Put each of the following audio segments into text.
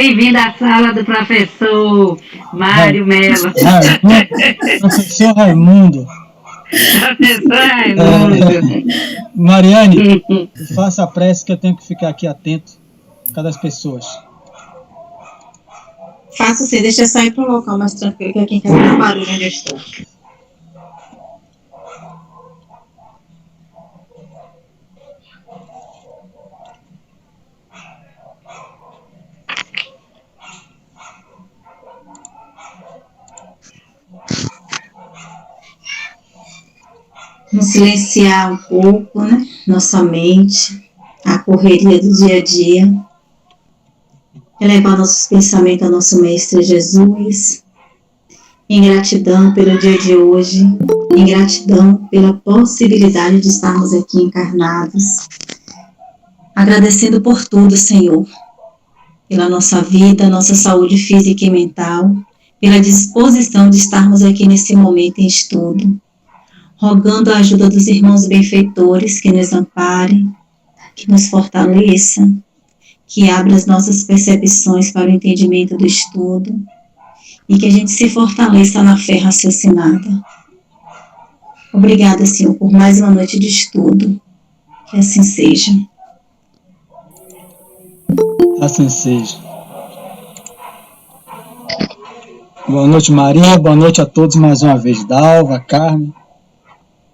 Bem-vindo à sala do professor Mário Mello. Professor Raimundo. Professor Raimundo. Mariane, faça a prece que eu tenho que ficar aqui atento a cada pessoas. Faço sim, deixa eu sair para um local mais tranquilo, que aqui em casa não barulho onde eu estou. Vamos silenciar um pouco, né? Nossa mente, a correria do dia a dia. Elevar nossos pensamentos ao nosso Mestre Jesus. Em gratidão pelo dia de hoje. Em gratidão pela possibilidade de estarmos aqui encarnados. Agradecendo por tudo, Senhor. Pela nossa vida, nossa saúde física e mental. Pela disposição de estarmos aqui nesse momento em estudo. Rogando a ajuda dos irmãos benfeitores que nos amparem, que nos fortaleçam, que abra as nossas percepções para o entendimento do estudo e que a gente se fortaleça na fé raciocinada. Obrigada, Senhor, por mais uma noite de estudo. Que assim seja. Assim seja. Boa noite, Maria. Boa noite a todos mais uma vez. Dalva, Carmen.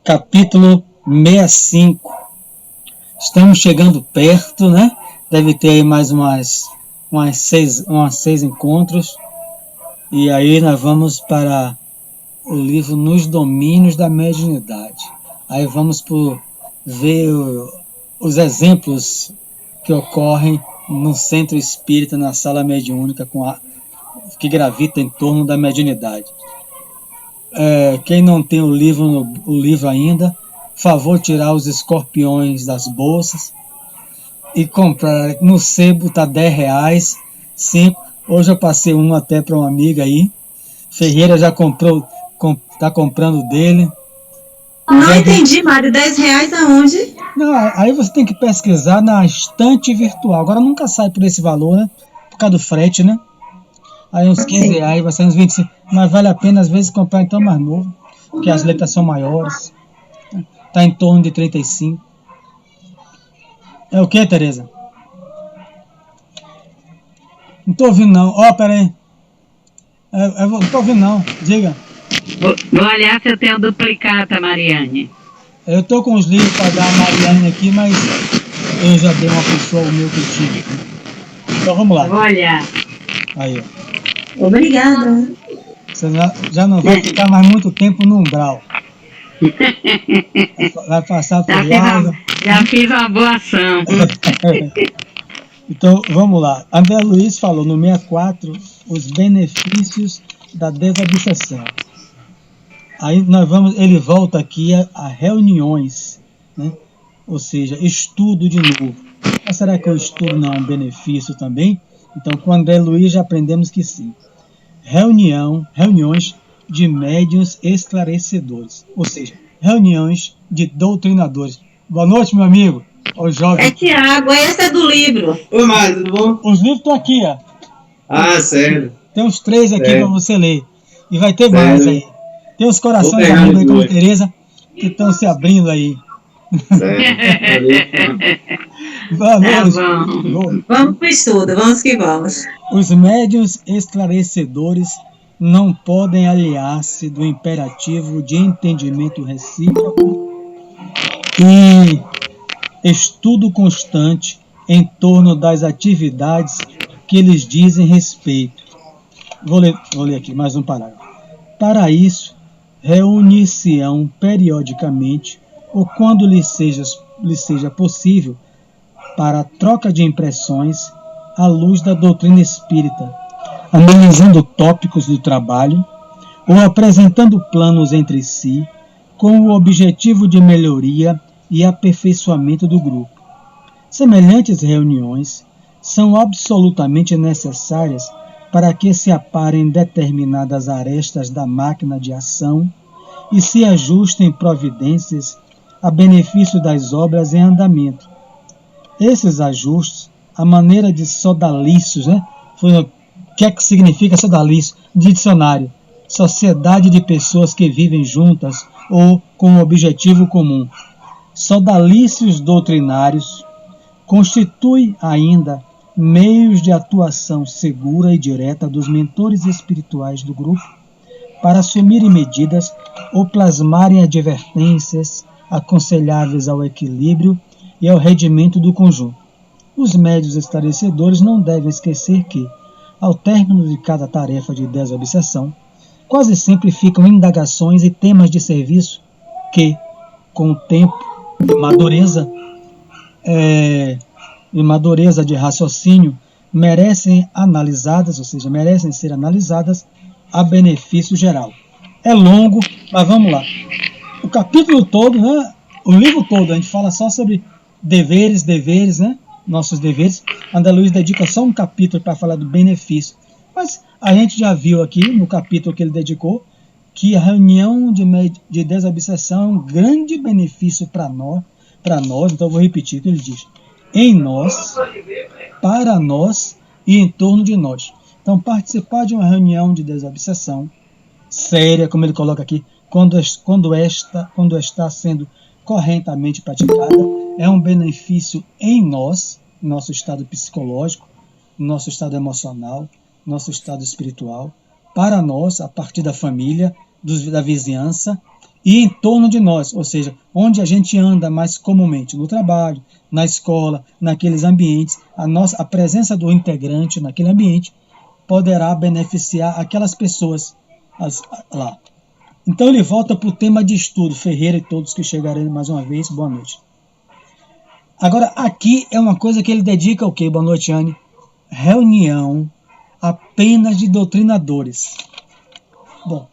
Capítulo 65. Estamos chegando perto, né? Deve ter aí mais umas seis encontros. E aí nós vamos para o livro Nos Domínios da Mediunidade. Aí vamos ver os exemplos que ocorrem no centro espírita, na sala mediúnica, que gravita em torno da mediunidade. Quem não tem o livro ainda, favor tirar os escorpiões das bolsas e comprar. No sebo está R$10, 5. Hoje eu passei um até para uma amiga aí. Ferreira já comprou, está comprando dele. Não entendi, Mário. R$10 aonde? Não, aí você tem que pesquisar na estante virtual. Agora nunca sai por esse valor, né? Por causa do frete, né? Aí uns R$15, vai sair uns 25. Mas vale a pena às vezes comprar então mais novo, porque as letras são maiores. Está em torno de 35. É o que, Tereza? Não estou ouvindo não. Pera aí. Não estou ouvindo não. Diga. Vou olhar se eu tenho duplicata, Mariane. Eu estou com os livros para dar a Mariane aqui, mas eu já dei uma pessoa o meu que eu tive. Então vamos lá. Vou olhar. Aí, ó. Obrigada. Você já não vai ficar mais muito tempo no umbral. Vai passar por lá. Já fiz uma boa ação. Então, vamos lá. André Luiz falou no 64 os benefícios da desobsessão. Aí ele volta aqui a reuniões, né? Ou seja, estudo de novo. Mas será que o estudo não é um benefício também? Então, com André Luiz já aprendemos que sim. Reuniões de médiuns esclarecedores, ou seja, reuniões de doutrinadores. Boa noite, meu amigo. Ô, jovem. É Tiago, esse é do livro. Oi, Mário, tudo bom? Os livros estão aqui, ó. Ah, sério? Tem uns 3 aqui para você ler. E vai ter sério? Mais aí. Tem uns corações amigos aí como a Tereza que estão se abrindo aí. Boa noite. Tá bom. Vamos para o estudo, vamos que vamos. Os médiuns esclarecedores não podem aliar-se do imperativo de entendimento recíproco e estudo constante em torno das atividades que lhes dizem respeito. Vou ler aqui mais um parágrafo. Para isso, reunir-se-ão periodicamente ou quando lhe seja possível para a troca de impressões à luz da doutrina espírita, analisando tópicos do trabalho ou apresentando planos entre si com o objetivo de melhoria e aperfeiçoamento do grupo. Semelhantes reuniões são absolutamente necessárias para que se aparem determinadas arestas da máquina de ação e se ajustem providências a benefício das obras em andamento. Esses ajustes, à maneira de sodalícios, O que é que significa sodalício? Dicionário: sociedade de pessoas que vivem juntas ou com um objetivo comum. Sodalícios doutrinários constitui ainda meios de atuação segura e direta dos mentores espirituais do grupo para assumirem medidas ou plasmarem advertências aconselháveis ao equilíbrio e ao rendimento do conjunto. Os médiuns esclarecedores não devem esquecer que, ao término de cada tarefa de desobsessão, quase sempre ficam indagações e temas de serviço que, com o tempo e madureza de raciocínio, merecem analisadas, ou seja, merecem ser analisadas a benefício geral. É longo, mas vamos lá. O capítulo todo, né, o livro todo, a gente fala só sobre deveres, né, nossos deveres. André Luiz dedica só um capítulo para falar do benefício. Mas a gente já viu aqui, no capítulo que ele dedicou, que a reunião de desobsessão é um grande benefício para nós. Então eu vou repetir o que ele diz: em nós, para nós e em torno de nós. Então, participar de uma reunião de desobsessão séria, como ele coloca aqui, quando está sendo corretamente praticada, é um benefício em nós, nosso estado psicológico, nosso estado emocional, nosso estado espiritual, para nós, a partir da família, da vizinhança e em torno de nós, ou seja, onde a gente anda mais comumente, no trabalho, na escola, naqueles ambientes, a presença do integrante naquele ambiente poderá beneficiar aquelas pessoas lá. Então ele volta para o tema de estudo. Ferreira e todos que chegarem mais uma vez, boa noite. Agora, aqui é uma coisa que ele dedica ao quê? Boa noite, Anne. Reunião apenas de doutrinadores. Bom,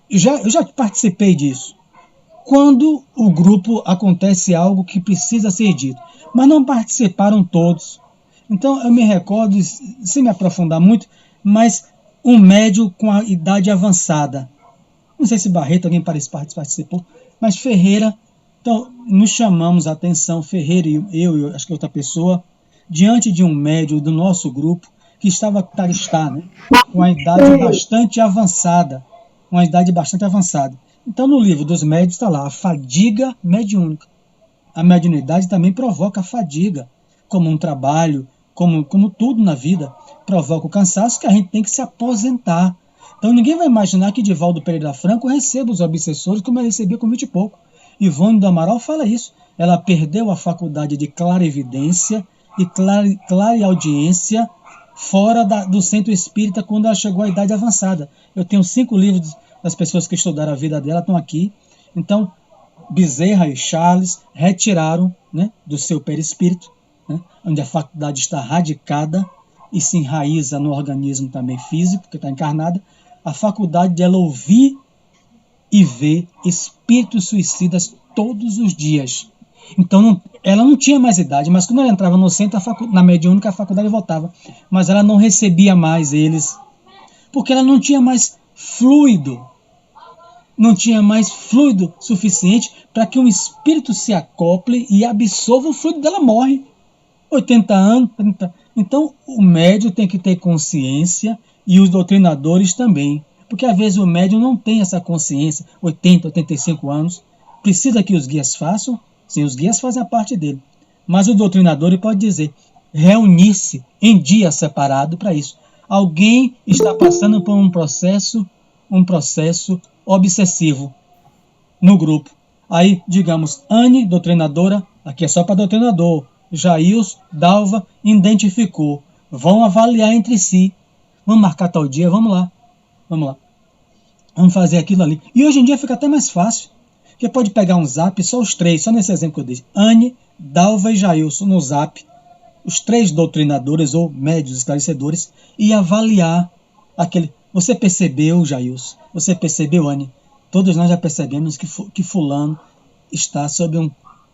eu já participei disso. Quando o grupo acontece algo que precisa ser dito, mas não participaram todos. Então eu me recordo, sem me aprofundar muito, mas um médium com a idade avançada. Não sei se Barreto, alguém participou, mas Ferreira. Então nos chamamos a atenção, Ferreira e eu acho que outra pessoa, diante de um médium do nosso grupo que está, né, com a idade bastante avançada. Então no livro dos médiuns está lá a fadiga mediúnica. A mediunidade também provoca a fadiga, como um trabalho, como tudo na vida, provoca o cansaço que a gente tem que se aposentar. Então ninguém vai imaginar que Divaldo Pereira Franco receba os obsessores como ele recebia com 20 e pouco. Ivone do Amaral fala isso. Ela perdeu a faculdade de clarevidência e clareaudiência fora do centro espírita quando ela chegou à idade avançada. Eu tenho 5 livros das pessoas que estudaram a vida dela, estão aqui. Então, Bezerra e Charles retiraram, né, do seu perispírito, né, onde a faculdade está radicada e se enraiza no organismo também físico, que está encarnada, a faculdade de ela ouvir e ver espíritos suicidas todos os dias. Então ela não tinha mais idade, mas quando ela entrava no centro, na mediúnica, a faculdade voltava, mas ela não recebia mais eles, porque ela não tinha mais fluido, suficiente para que um espírito se acople e absorva o fluido dela. Morre 80 anos, 30. Então o médium tem que ter consciência, e os doutrinadores também, porque às vezes o médium não tem essa consciência. 80, 85 anos, precisa que os guias façam. Sim, os guias fazem a parte dele, mas o doutrinador pode dizer, reunir-se em dia separado para isso. Alguém está passando por um processo obsessivo no grupo. Aí, digamos, Anne, doutrinadora, aqui é só para doutrinador, Jails, Dalva, identificou. Vão avaliar entre si. Vamos marcar tal dia, vamos lá. Vamos fazer aquilo ali. E hoje em dia fica até mais fácil. Porque pode pegar um zap, só os 3, só nesse exemplo que eu disse. Anne, Dalva e Jailson no zap, os 3 doutrinadores ou médios esclarecedores, e avaliar aquele. Você percebeu, Jailson? Você percebeu, Anne? Todos nós já percebemos que fulano está sob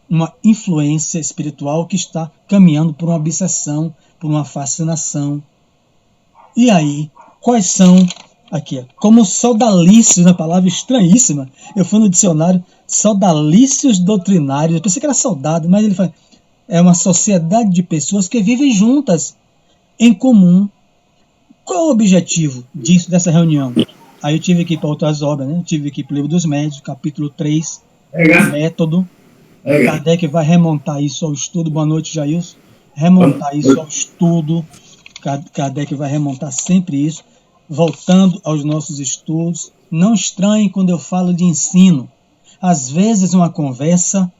uma influência espiritual, que está caminhando por uma obsessão, por uma fascinação. E aí, quais são, aqui, como sodalícios, uma palavra estranhíssima, eu fui no dicionário, sodalícios doutrinários, eu pensei que era soldado, mas ele fala, é uma sociedade de pessoas que vivem juntas, em comum. Qual é o objetivo dessa reunião? Aí eu tive que ir para outras obras, né? Eu tive que ir para o Livro dos Médios, capítulo 3, método. Kardec vai remontar isso ao estudo. Boa noite, Jailson. Remontar isso ao estudo. Kardec vai remontar sempre isso, voltando aos nossos estudos. Não estranhem quando eu falo de ensino. Às vezes, uma conversa,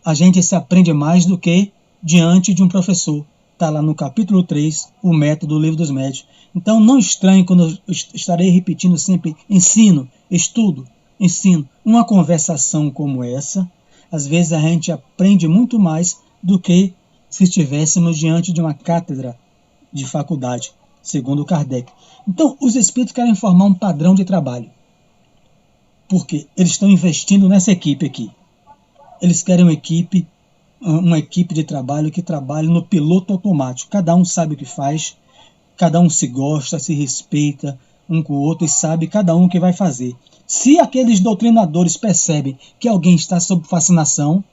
a gente se aprende mais do que diante de um professor. Está lá no capítulo 3, o método do Livro dos Médios. Então, não estranhe quando eu estarei repetindo sempre ensino, estudo, ensino. Uma conversação como essa, às vezes a gente aprende muito mais do que se estivéssemos diante de uma cátedra de faculdade, segundo Kardec. Então, os espíritos querem formar um padrão de trabalho, porque eles estão investindo nessa equipe aqui. Eles querem uma equipe de trabalho que trabalhe no piloto automático. Cada um sabe o que faz, cada um se gosta, se respeita um com o outro e sabe cada um o que vai fazer. Se aqueles doutrinadores percebem que alguém está sob fascinação,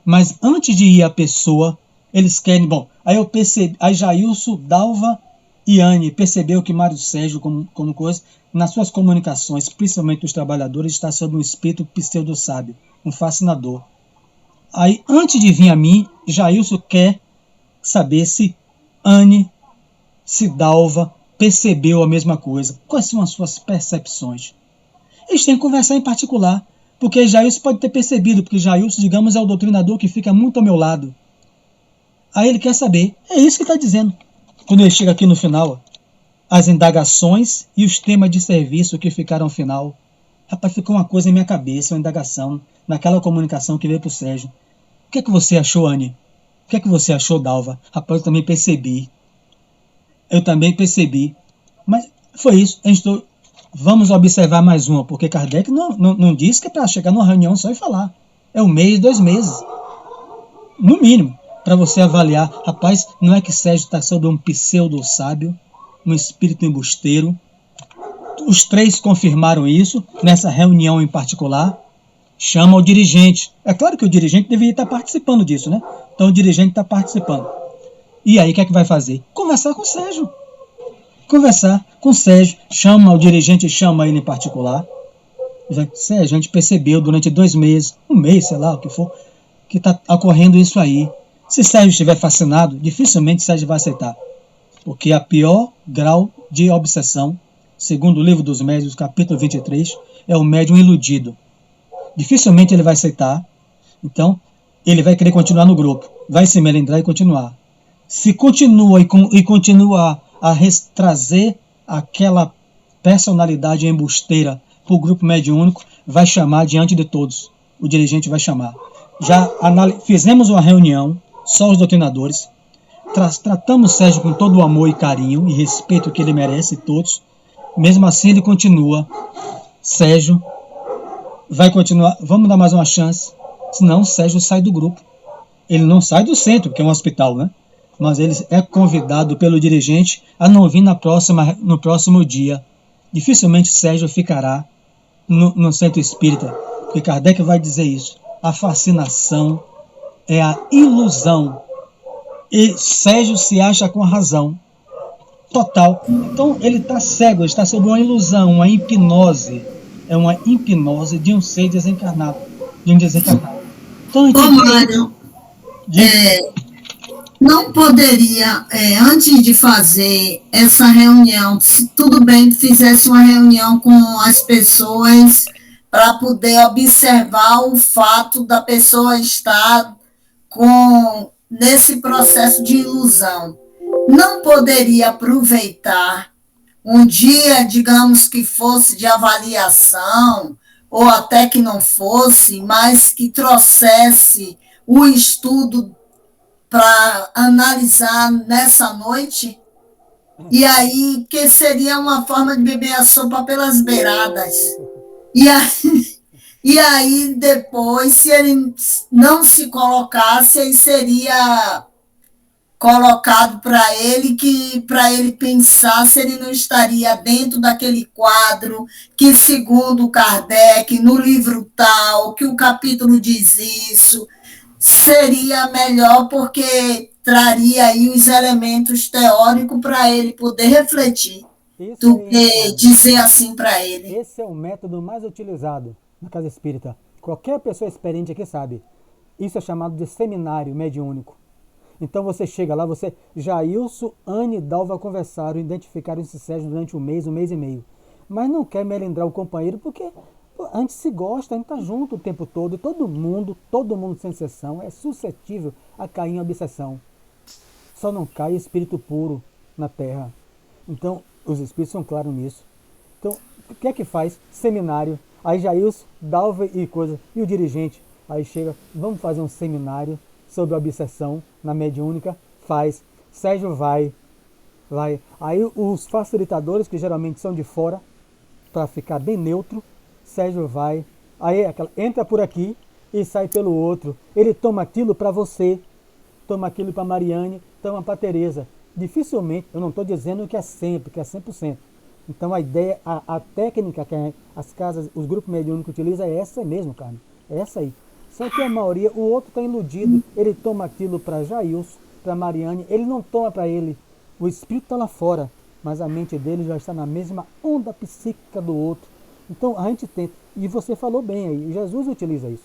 mas antes de ir a pessoa, eles querem... Bom, aí eu percebi, aí Jailson, Dalva e Anne percebeu que Mário Sérgio, como coisa, nas suas comunicações, principalmente os trabalhadores, está sob um espírito pseudo-sábio, um fascinador. Aí, antes de vir a mim, Jailson quer saber se Anne, se Dalva percebeu a mesma coisa. Quais são as suas percepções? Eles têm que conversar em particular, porque Jailson pode ter percebido, porque Jailson, digamos, é o doutrinador que fica muito ao meu lado. Aí ele quer saber. É isso que está dizendo. Quando ele chega aqui no final, as indagações e os temas de serviço que ficaram no final. Rapaz, ficou uma coisa em minha cabeça, uma indagação, naquela comunicação que veio para o Sérgio. O que é que você achou, Anne? O que é que você achou, Dalva? Rapaz, eu também percebi. Mas foi isso. Vamos observar mais uma, porque Kardec não disse que é para chegar numa reunião só e falar. É 1 mês, 2 meses. No mínimo, para você avaliar. Rapaz, não é que Sérgio está sob um pseudo-sábio, um espírito embusteiro. Os 3 confirmaram isso, nessa reunião em particular. Chama o dirigente. É claro que o dirigente deveria estar participando disso, né? Então o dirigente está participando. E aí, o que é que vai fazer? Conversar com o Sérgio. Chama o dirigente, chama ele em particular. Sérgio, a gente percebeu durante 2 meses, 1 mês, sei lá, o que for, que está ocorrendo isso aí. Se Sérgio estiver fascinado, dificilmente Sérgio vai aceitar. Porque a pior grau de obsessão, segundo o Livro dos Médiuns, capítulo 23, é o médium iludido. Dificilmente ele vai aceitar. Então, ele vai querer continuar no grupo. Vai se melindrar e continuar. Se continua e continua a trazer aquela personalidade embusteira para o grupo mediúnico, vai chamar diante de todos. O dirigente vai chamar. Já fizemos uma reunião, só os doutrinadores. Tratamos Sérgio com todo o amor e carinho e respeito que ele merece, todos. Mesmo assim, ele continua. Sérgio vai continuar. Vamos dar mais uma chance. Senão, Sérgio sai do grupo. Ele não sai do centro, que é um hospital, né? Mas ele é convidado pelo dirigente a não vir no próximo dia. Dificilmente Sérgio ficará no centro espírita, porque Kardec vai dizer isso. A fascinação é a ilusão. E Sérgio se acha com a razão total. Então ele está cego, ele está sob uma ilusão, uma hipnose. É uma hipnose de um ser desencarnado, de um desencarnado. Então, Mário, não poderia, antes de fazer essa reunião, se tudo bem que fizesse uma reunião com as pessoas para poder observar o fato da pessoa estar nesse processo de ilusão, não poderia aproveitar um dia, digamos que fosse de avaliação, ou até que não fosse, mas que trouxesse o estudo para analisar nessa noite, e aí que seria uma forma de beber a sopa pelas beiradas. E aí depois, se ele não se colocasse, aí seria colocado para ele pensar se ele não estaria dentro daquele quadro que, segundo Kardec, no livro tal, que o capítulo diz isso. Seria melhor, porque traria aí os elementos teóricos para ele poder refletir, Isso do aí, que dizer assim para ele. esse é o método mais utilizado na casa espírita. Qualquer pessoa experiente aqui sabe. Isso é chamado de seminário mediúnico. Então você chega lá, Jailson, Anne e Dalva conversaram, identificaram esse Sérgio durante um mês e meio. Mas não quer melindrar o companheiro porque a gente se gosta, a gente está junto o tempo todo. E todo mundo sem exceção, é suscetível a cair em obsessão. Só não cai espírito puro na Terra. Então, os espíritos são claros nisso. Então, o que é que faz? Seminário. Aí Jailson, Dalva e coisa. E o dirigente? Aí chega, vamos fazer um seminário sobre obsessão na mediúnica. Faz. Sérgio vai. Aí os facilitadores, que geralmente são de fora, para ficar bem neutro, Sérgio vai. Aí entra por aqui e sai pelo outro. Ele toma aquilo para você, toma aquilo para Mariane, toma para Tereza. Dificilmente, eu não estou dizendo que é sempre, que é 100%. Então a ideia, a técnica que as casas, os grupos mediúnicos utilizam é essa mesmo, Carmen. É essa aí. Só que a maioria, o outro está iludido. Ele toma aquilo para Jailson, para Mariane, ele não toma para ele. O espírito está lá fora, mas a mente dele já está na mesma onda psíquica do outro. Então a gente tenta, e você falou bem aí, Jesus utiliza isso.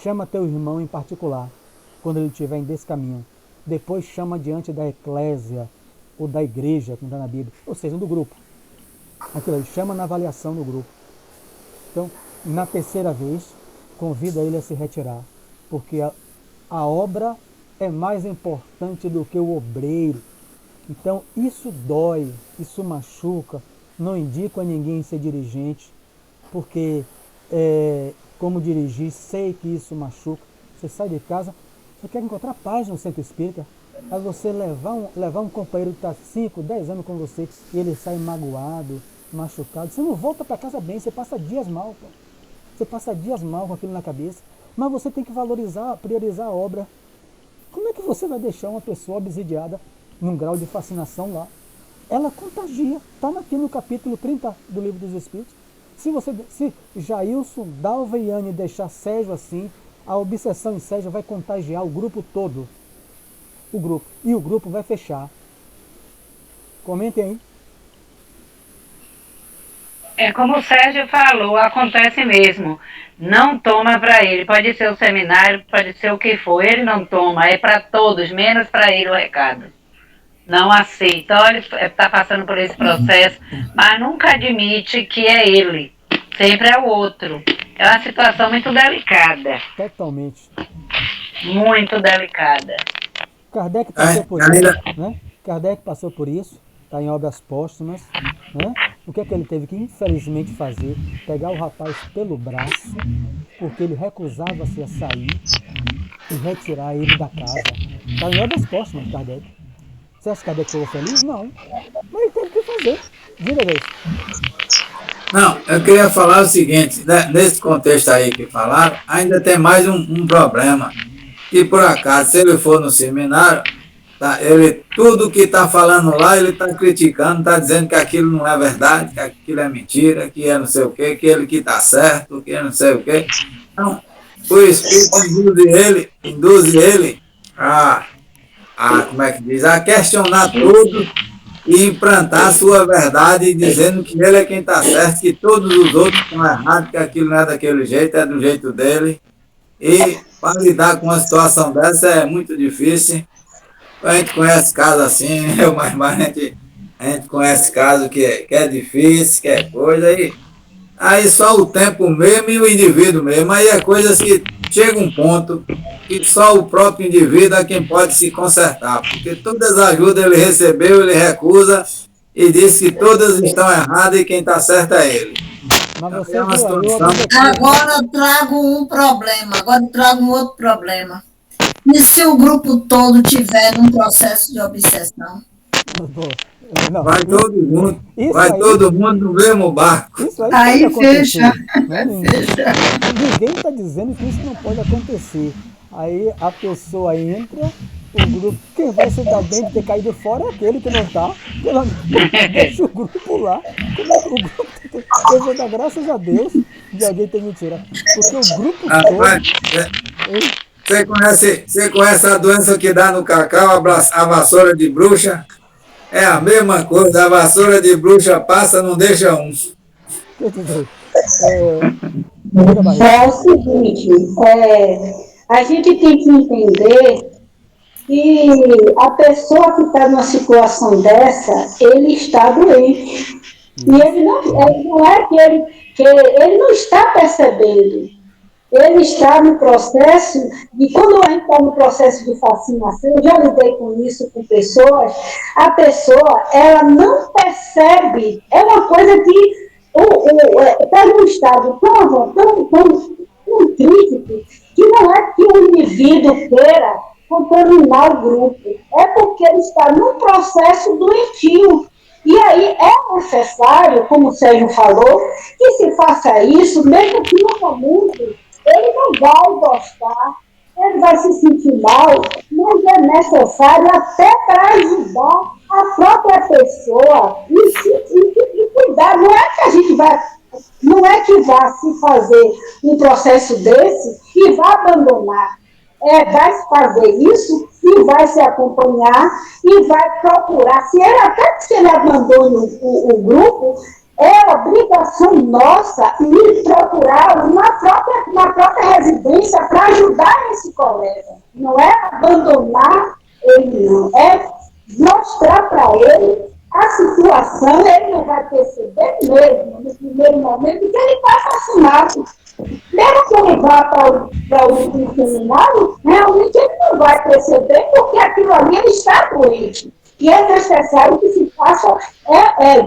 Chama teu irmão em particular, quando ele estiver em descaminho. Depois chama diante da eclésia, ou da igreja, como está na Bíblia, ou seja, do grupo. Aquilo aí, chama na avaliação do grupo. Então, na terceira vez, convida ele a se retirar, porque a obra é mais importante do que o obreiro. Então, isso dói, isso machuca. Não indico a ninguém ser dirigente, porque, como dirigir, sei que isso machuca. Você sai de casa, você quer encontrar paz no centro espírita. Aí você levar um companheiro que está 5, 10 anos com você e ele sai magoado, machucado. Você não volta para casa bem, você passa dias mal. Pô. Você passa dias mal com aquilo na cabeça. Mas você tem que valorizar, priorizar a obra. Como é que você vai deixar uma pessoa obsidiada num grau de fascinação lá? Ela contagia. Está aqui no capítulo 30 do Livro dos Espíritos. Se Jailson, Dalva e Anne deixar Sérgio assim, a obsessão em Sérgio vai contagiar o grupo todo. E o grupo vai fechar. Comentem aí. É como o Sérgio falou, acontece mesmo. Não toma para ele. Pode ser o seminário, pode ser o que for. Ele não toma. É para todos, menos para ele o recado. Não aceita. Olha, ele está passando por esse processo, mas nunca admite que é ele. Sempre é o outro. É uma situação muito delicada. Totalmente. Muito delicada. Kardec passou por isso, né? Kardec passou por isso, está em Obras Póstumas, né? O que é que ele teve que, infelizmente, fazer? Pegar o rapaz pelo braço, porque ele recusava-se a sair e retirar ele da casa. Está em Obras Póstumas, Kardec. Você acha que Kardec ficou feliz? Não. Mas ele teve que fazer. Diga, Deus. Não, eu queria falar o seguinte, nesse contexto aí que falaram, ainda tem mais um problema. Que por acaso, se ele for no seminário, tudo que está falando lá, ele está criticando, está dizendo que aquilo não é verdade, que aquilo é mentira, que é não sei o quê, que ele que está certo, que é não sei o quê. Então, o Espírito induz ele como é que diz, a questionar tudo e implantar a sua verdade, dizendo que ele é quem está certo, que todos os outros estão errados, que aquilo não é daquele jeito, é do jeito dele. E para lidar com uma situação dessa é muito difícil. A gente conhece casos assim, mas a gente conhece casos que é difícil, que é coisa, aí só o tempo mesmo e o indivíduo mesmo. Aí é coisas que chega um ponto que só o próprio indivíduo é quem pode se consertar, porque todas as ajudas ele recebeu, ele recusa e diz que todas estão erradas e quem está certo é ele. Mas você É uma viu, situação. Agora eu trago um outro problema. E se o grupo todo tiver num processo de obsessão? Não, Vai todo mundo, aí, todo mundo no mesmo barco. Isso Aí pode acontecer, fecha. né? Ninguém está dizendo que isso não pode acontecer. Aí a pessoa entra, o grupo, quem vai se dar bem de ter caído fora é aquele que não está. Deixa o grupo lá. Como é que o grupo eu vou dar graças a Deus de alguém ter mentira. Porque o grupo todo. Você conhece a doença que dá no cacau, a vassoura de bruxa? É a mesma coisa, a vassoura de bruxa passa, não deixa um. É o seguinte, a gente tem que entender que a pessoa que está numa situação dessa, ele está doente. E ele não é que ele não está percebendo. Ele está no processo, e quando a gente está no processo de fascinação, eu já lidei com isso com pessoas, a pessoa, ela não percebe, é uma coisa que está num estado tão crítico, que não é que o indivíduo queira contaminar o grupo, é porque ele está num processo doentio. E aí é necessário, como o Sérgio falou, que se faça isso, mesmo que no momento ele não vai gostar, ele vai se sentir mal, mas é necessário até para ajudar a própria pessoa e cuidar. Não é que a gente não é que vá se fazer um processo desse e vá abandonar. Vai fazer isso e vai se acompanhar e vai procurar. Até que ele abandone o grupo, é obrigação nossa ir procurar na própria residência para ajudar esse colega. Não é abandonar ele, não. É mostrar para ele a situação, ele não vai perceber mesmo, no primeiro momento, que ele está fascinado. Mesmo que ele vá para o seminário, realmente ele não vai perceber, porque aquilo ali ele está doente. E é necessário que se faça,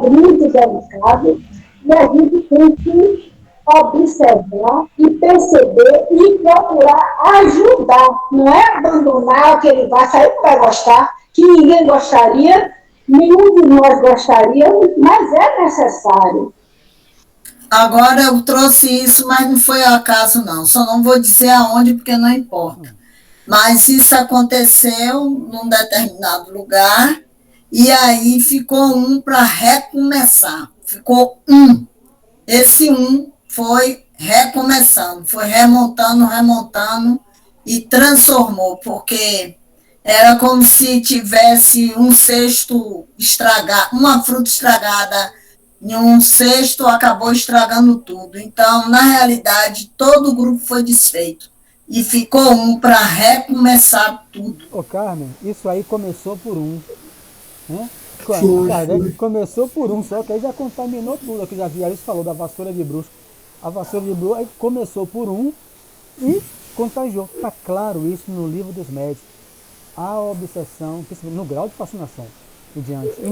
muito delicado, e a gente tem que observar e perceber e procurar ajudar. Não é abandonar que ele vai sair, não vai gostar, que ninguém gostaria, nenhum de nós gostaria, mas é necessário. Agora eu trouxe isso, mas não foi ao acaso, não. Só não vou dizer aonde, porque não importa. Mas isso aconteceu num determinado lugar, e aí ficou um para recomeçar. Ficou um. Esse um foi recomeçando, foi remontando, e transformou, porque era como se tivesse um cesto estragado, uma fruta estragada, em um cesto acabou estragando tudo. Então, na realidade, todo o grupo foi desfeito. E ficou um para recomeçar tudo. Ô Carmen, isso aí começou por um. Né? Kardec começou por um, só que aí já contaminou tudo. Aqui já vi, isso falou da vassoura de bruxa. A vassoura de bruxa aí começou por um e contagiou. Está claro isso no livro dos médios. A obsessão, no grau de fascinação em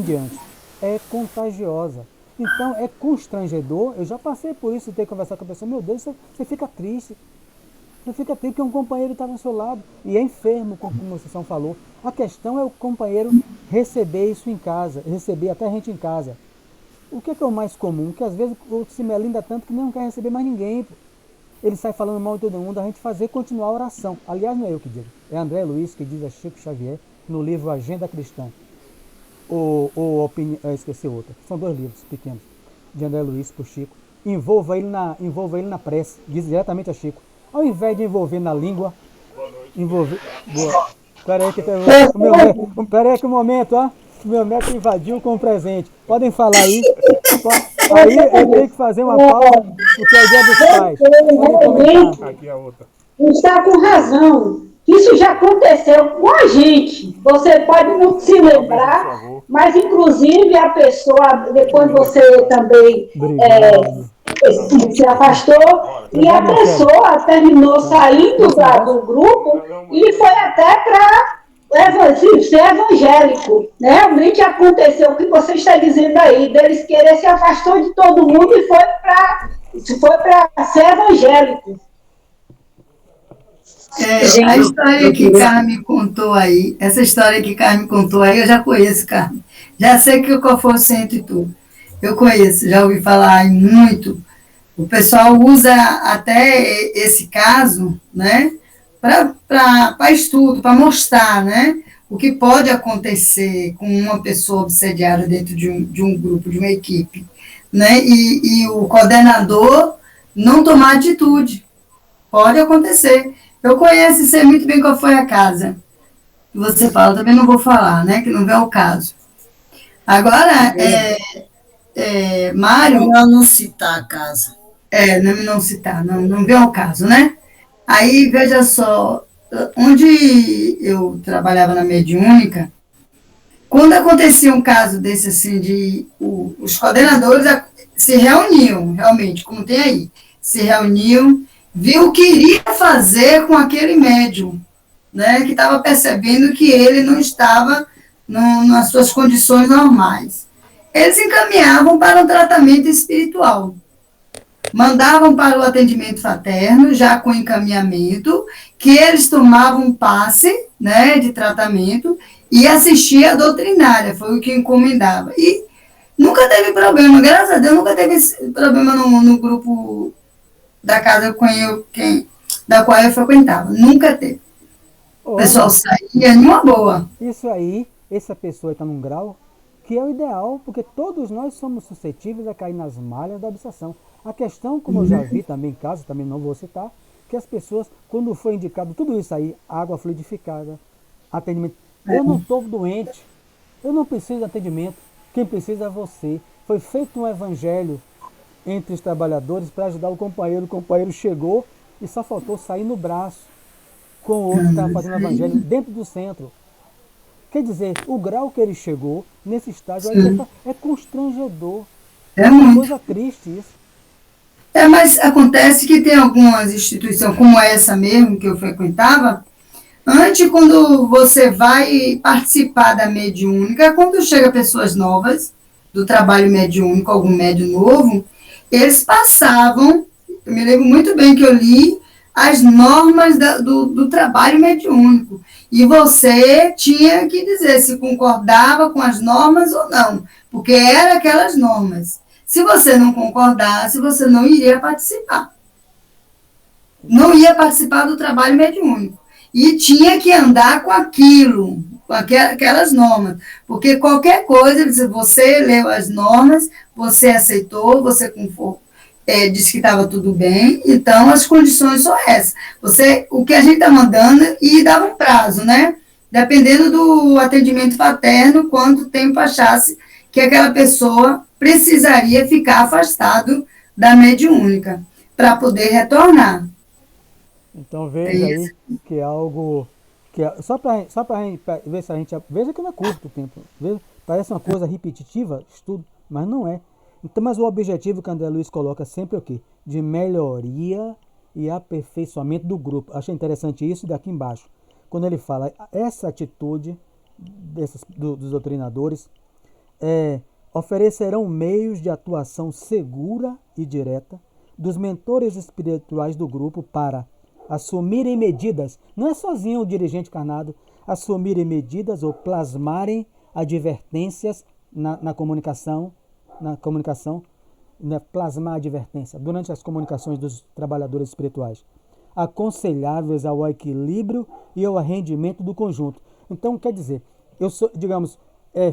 diante, é contagiosa. Então, é constrangedor. Eu já passei por isso, ter que conversar com a pessoa. Meu Deus, você fica triste. Você fica triste porque um companheiro está ao seu lado. E é enfermo, como a Conceição falou. A questão é o companheiro receber isso em casa. Receber até a gente em casa. O que é o mais comum? Que às vezes o outro se melinda tanto que não quer receber mais ninguém. Ele sai falando mal de todo mundo. A gente continuar a oração. Aliás, não é eu que digo. É André Luiz que diz a Chico Xavier no livro Agenda Cristã. Esqueci outra. São 2 livros pequenos, de André Luiz por Chico. Envolva ele na prece, diz diretamente a Chico. Ao invés de envolver na língua, Boa. Peraí que um momento, ó. O meu neto invadiu com um presente. Podem falar aí. Aí eu tenho que fazer uma pausa, porque é dia dos pais. Podem comentar. Aqui a outra. Está com razão. Isso já aconteceu com a gente. Você pode não se lembrar, mas inclusive a pessoa, depois você também se afastou, e a pessoa terminou saindo do grupo e foi até para ser evangélico. Né? Realmente aconteceu o que você está dizendo aí, deles querer se afastou de todo mundo e foi para ser evangélico. A história que Carmen contou aí, essa história que Carmen contou aí, eu já conheço, Carmen. Já sei que qual foi o centro e tudo. Eu conheço, já ouvi falar muito. O pessoal usa até esse caso, né, para estudo, para mostrar, né, o que pode acontecer com uma pessoa obsediada dentro de um grupo, de uma equipe, né, e o coordenador não tomar atitude. Pode acontecer. Eu conheço e sei muito bem qual foi a casa que você fala, também não vou falar, né? Que não vem ao caso. Agora, Mário, Melhor não citar a casa. não citar, não vem ao caso, né? Aí, veja só, onde eu trabalhava na mediúnica, quando acontecia um caso desse, assim, os coordenadores se reuniam, realmente, como tem aí, se reuniam, viu o que iria fazer com aquele médium, né, que estava percebendo que ele não estava nas suas condições normais. Eles encaminhavam para um tratamento espiritual. Mandavam para o atendimento fraterno, já com encaminhamento, que eles tomavam um passe, né, de tratamento e assistia a doutrinária, foi o que encomendava. E nunca teve problema, graças a Deus, nunca teve problema no grupo da casa da qual eu frequentava. Nunca teve. O pessoal saía numa boa. Isso aí, essa pessoa está num grau que é o ideal, porque todos nós somos suscetíveis a cair nas malhas da obsessão. A questão, como eu já vi também em casa, também não vou citar, que as pessoas, quando foi indicado tudo isso aí, água fluidificada, atendimento, eu não estou doente, eu não preciso de atendimento, quem precisa é você. Foi feito um evangelho entre os trabalhadores para ajudar o companheiro chegou e só faltou sair no braço com o outro que estava fazendo o evangelho dentro do centro. Quer dizer, o grau que ele chegou nesse estágio é constrangedor. É uma muito. coisa triste isso. Mas acontece que tem algumas instituições, como essa mesmo, que eu frequentava, antes, quando você vai participar da mediúnica, quando chega pessoas novas, do trabalho mediúnico, algum médium novo, eles passavam, eu me lembro muito bem que eu li as normas do trabalho mediúnico, e você tinha que dizer se concordava com as normas ou não, porque eram aquelas normas. Se você não concordasse, você não iria participar. Não ia participar do trabalho mediúnico. E tinha que andar com aquilo, com aquelas normas. Porque qualquer coisa, você leu as normas, você aceitou, você disse que estava tudo bem, então as condições são essas. O que a gente está mandando, e dava um prazo, né? Dependendo do atendimento fraterno, quanto tempo achasse que aquela pessoa precisaria ficar afastado da mediúnica para poder retornar. Então veja aí que é algo que só para ver se a gente veja que não é curto o tempo, veja, parece uma coisa repetitiva, estudo, mas não é. Então, mas o objetivo que André Luiz coloca sempre é o quê? De melhoria e aperfeiçoamento do grupo. Achei interessante isso daqui embaixo, quando ele fala essa atitude dos doutrinadores oferecerão meios de atuação segura e direta dos mentores espirituais do grupo para assumirem medidas, não é sozinho o dirigente encarnado, assumirem medidas ou plasmarem advertências na comunicação, plasmar advertência durante as comunicações dos trabalhadores espirituais, aconselháveis ao equilíbrio e ao rendimento do conjunto. Então, quer dizer, eu sou, digamos,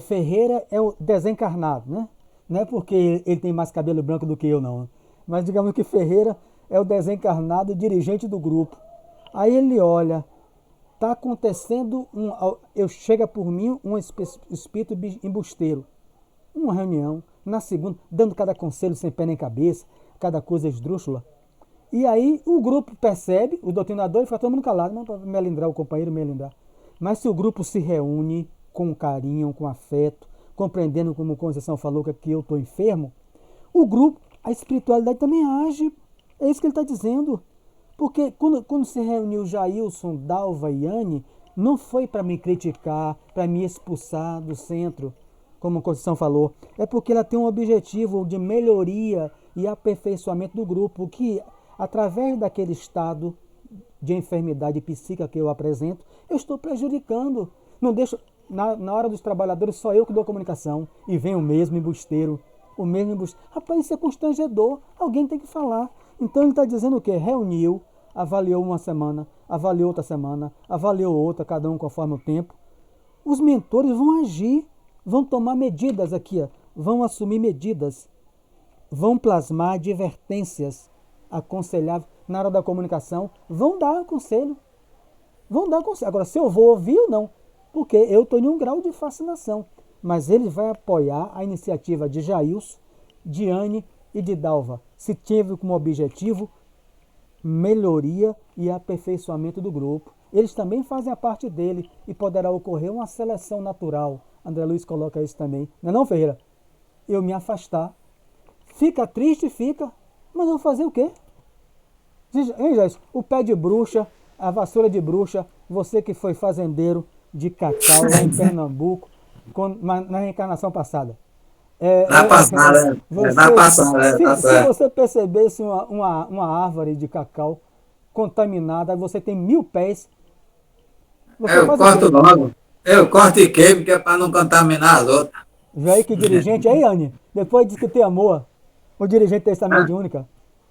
Ferreira é o desencarnado, né? Não é porque ele tem mais cabelo branco do que eu, não. Mas digamos que Ferreira é o desencarnado dirigente do grupo. Aí ele olha, está acontecendo, chega por mim um espírito embusteiro. Uma reunião, na segunda, dando cada conselho sem pé nem cabeça, cada coisa esdrúxula. E aí o grupo percebe, o doutrinador, e fica todo mundo calado, não para melindrar o companheiro, melindrar. Mas se o grupo se reúne com carinho, com afeto, compreendendo, como Conceição falou, que eu estou enfermo, o grupo, a espiritualidade também age. É isso que ele está dizendo. Porque quando se reuniu Jailson, Dalva e Anne, não foi para me criticar, para me expulsar do centro, como Conceição falou. É porque ela tem um objetivo de melhoria e aperfeiçoamento do grupo, que através daquele estado de enfermidade psíquica que eu apresento, eu estou prejudicando. Não deixo, na hora dos trabalhadores, só eu que dou a comunicação, e vem o mesmo embusteiro. Rapaz, isso é constrangedor, alguém tem que falar. Então ele está dizendo o quê? Reuniu, avaliou uma semana, avaliou outra semana, avaliou outra, cada um conforme o tempo. Os mentores vão agir, vão tomar medidas aqui, vão assumir medidas, vão plasmar advertências aconselháveis. na hora da comunicação, vão dar conselho. Vão dar conselho. Agora, se eu vou ouvir ou não, porque eu estou em um grau de fascinação. Mas ele vai apoiar a iniciativa de Jailson, de Anne e de Dalva, se teve como objetivo melhoria e aperfeiçoamento do grupo. Eles também fazem a parte dele e poderá ocorrer uma seleção natural. André Luiz coloca isso também. Não é não, Ferreira? Eu me afastar. Fica triste, fica. Mas eu vou fazer o quê? Hein, Jailson? O pé de bruxa, a vassoura de bruxa, você que foi fazendeiro de cacau lá em Pernambuco, na reencarnação passada. Na passada. Se você percebesse uma árvore de cacau contaminada, você tem 1000 pés. Eu corto logo. Eu corto e queimo, que é para não contaminar as outras. Vê aí que dirigente. Aí, Anne, depois diz que tem amor. O dirigente Testamento Única.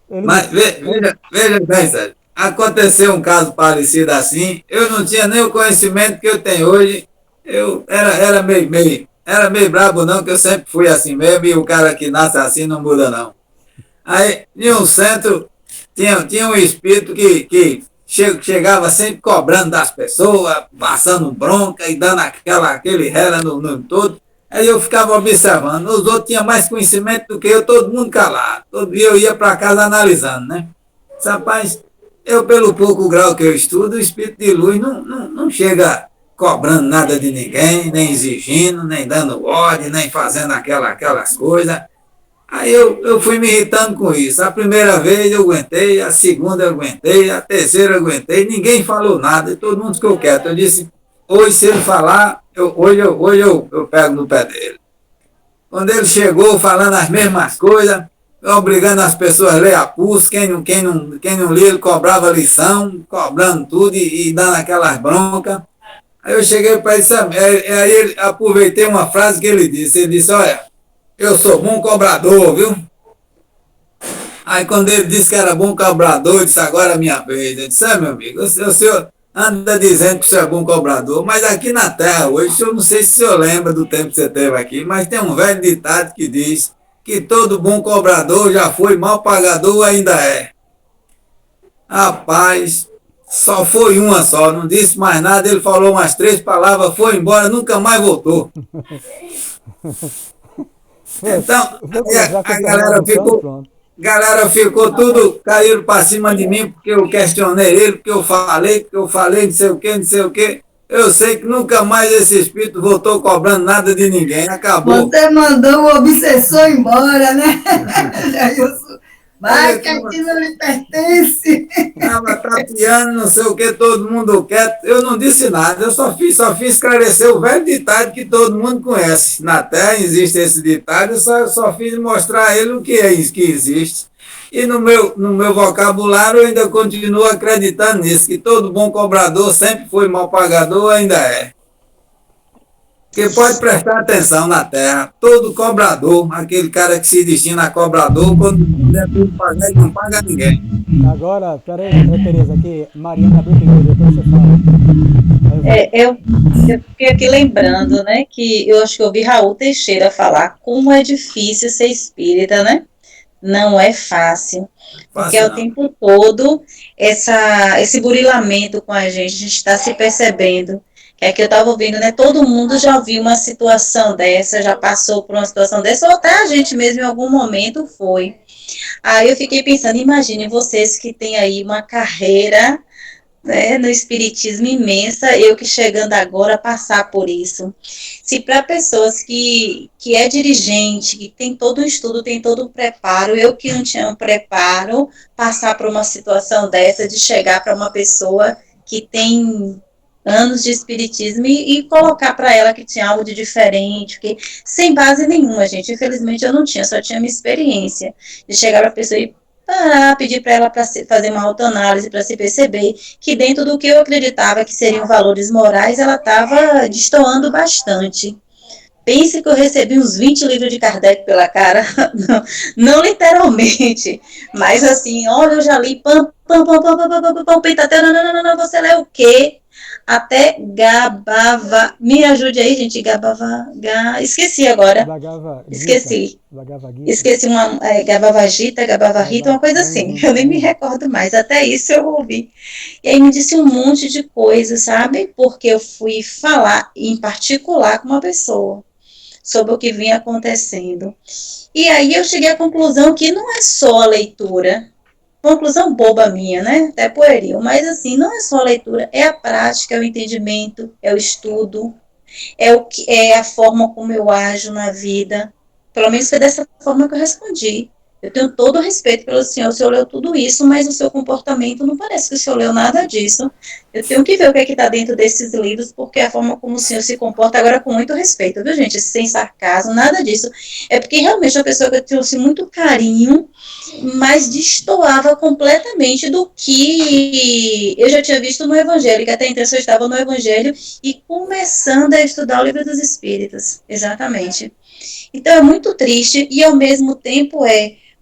Mas veja bem, Sérgio. Aconteceu um caso parecido assim. Eu não tinha nem o conhecimento que eu tenho hoje. Eu era meio brabo não, que eu sempre fui assim mesmo, e o cara que nasce assim não muda não. Aí, em um centro, tinha um espírito que chegava sempre cobrando das pessoas, passando bronca e dando aquele rela no todo. Aí eu ficava observando, os outros tinham mais conhecimento do que eu, todo mundo calado. Todo dia eu ia para casa analisando, né? Rapaz, eu pelo pouco grau que eu estudo, o espírito de luz não chega cobrando nada de ninguém, nem exigindo, nem dando ordem, nem fazendo aquelas coisas. Aí eu fui me irritando com isso. A primeira vez eu aguentei, a segunda eu aguentei, a terceira eu aguentei, ninguém falou nada, e todo mundo ficou quieto. Eu disse, hoje se ele falar, hoje eu pego no pé dele. Quando ele chegou falando as mesmas coisas, obrigando as pessoas a ler a pulso, quem não lia ele cobrava lição, cobrando tudo e dando aquelas broncas. Aí eu cheguei para ele, aí aproveitei uma frase que ele disse, olha, eu sou bom cobrador, viu? Aí quando ele disse que era bom cobrador, eu disse, agora é a minha vez. Eu disse, meu amigo, o senhor anda dizendo que o senhor é bom cobrador, mas aqui na Terra hoje, eu não sei se o senhor lembra do tempo que você teve aqui, mas tem um velho ditado que diz que todo bom cobrador já foi mal pagador, ainda é. Rapaz, só foi uma só, não disse mais nada, ele falou umas 3 palavras, foi embora, nunca mais voltou. Então, a galera ficou tudo, caíram para cima de mim, porque eu questionei ele, porque eu falei, não sei o que. Eu sei que nunca mais esse espírito voltou cobrando nada de ninguém, acabou. Você mandou o obsessor embora, né? Vai, que aqui não lhe pertence. Estava tapeando, não sei o que, todo mundo quieto. Eu não disse nada, eu só fiz esclarecer o velho ditado que todo mundo conhece. Na Terra existe esse ditado, eu só fiz mostrar a ele o que é isso que existe. E no meu vocabulário eu ainda continuo acreditando nisso, que todo bom cobrador sempre foi mal pagador, ainda é. Porque pode prestar atenção na Terra, todo cobrador, aquele cara que se destina a cobrador, quando der tudo pagar, ele não paga ninguém. Agora, peraí, Tereza, aqui, Mariana abriu primeiro, depois você fala. Eu fiquei aqui lembrando, né, que eu acho que eu ouvi Raul Teixeira falar como é difícil ser espírita, né? Não é fácil, porque é o tempo todo esse burilamento com a gente está se percebendo, que é que eu estava ouvindo, né, todo mundo já viu uma situação dessa, já passou por uma situação dessa, ou até a gente mesmo em algum momento foi. Aí eu fiquei pensando, imagine vocês que têm aí uma carreira, né, no espiritismo imensa, eu que chegando agora a passar por isso. Se para pessoas que é dirigente, que tem todo o estudo, tem todo o preparo, eu que não tinha um preparo, passar por uma situação dessa, de chegar para uma pessoa que tem anos de espiritismo e colocar para ela que tinha algo de diferente, que, sem base nenhuma, gente, infelizmente eu não tinha, só tinha minha experiência, de chegar para a pessoa e parar, pedir para ela fazer uma autoanálise, para se perceber que dentro do que eu acreditava que seriam valores morais, ela estava destoando bastante. Pense que eu recebi uns 20 livros de Kardec pela cara, não literalmente, mas assim, olha, eu já li, Pentateuco, não, você lê o quê? até Gabava. Me ajude aí, gente. Esqueci agora. Esqueci. Esqueci uma Gabavagita, Gabavarrita, uma coisa assim. Eu nem me recordo mais. Até isso eu ouvi. E aí me disse um monte de coisas, sabe? Porque eu fui falar em particular com uma pessoa sobre o que vinha acontecendo. E aí eu cheguei à conclusão que não é só a leitura, conclusão boba minha, né? Até pueril, mas assim, não é só a leitura, é a prática, é o entendimento, é o estudo, é a forma como eu ajo na vida. Pelo menos foi dessa forma que eu respondi. Eu tenho todo o respeito pelo senhor leu tudo isso, mas o seu comportamento não parece que o senhor leu nada disso. Eu tenho que ver o que é que está dentro desses livros, porque a forma como o senhor se comporta agora com muito respeito, viu, gente? Sem sarcasmo, nada disso. É porque realmente é uma pessoa que eu trouxe muito carinho, mas destoava completamente do que eu já tinha visto no Evangelho, que até então eu estava no Evangelho e começando a estudar o Livro dos Espíritos. Exatamente. Então é muito triste e ao mesmo tempo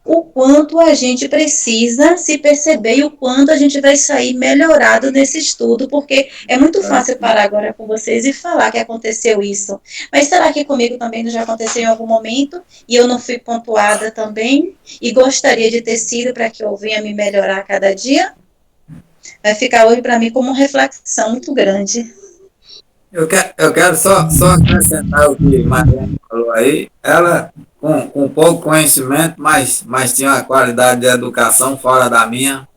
o quanto a gente precisa se perceber e o quanto a gente vai sair melhorado nesse estudo, porque é muito fácil parar agora com vocês e falar que aconteceu isso. Mas será que comigo também não já aconteceu em algum momento e eu não fui pontuada também e gostaria de ter sido para que eu venha me melhorar a cada dia? Vai ficar hoje para mim como uma reflexão muito grande. Eu quero só acrescentar o que Mariana falou aí. Ela, com pouco conhecimento, mas tinha uma qualidade de educação fora da minha,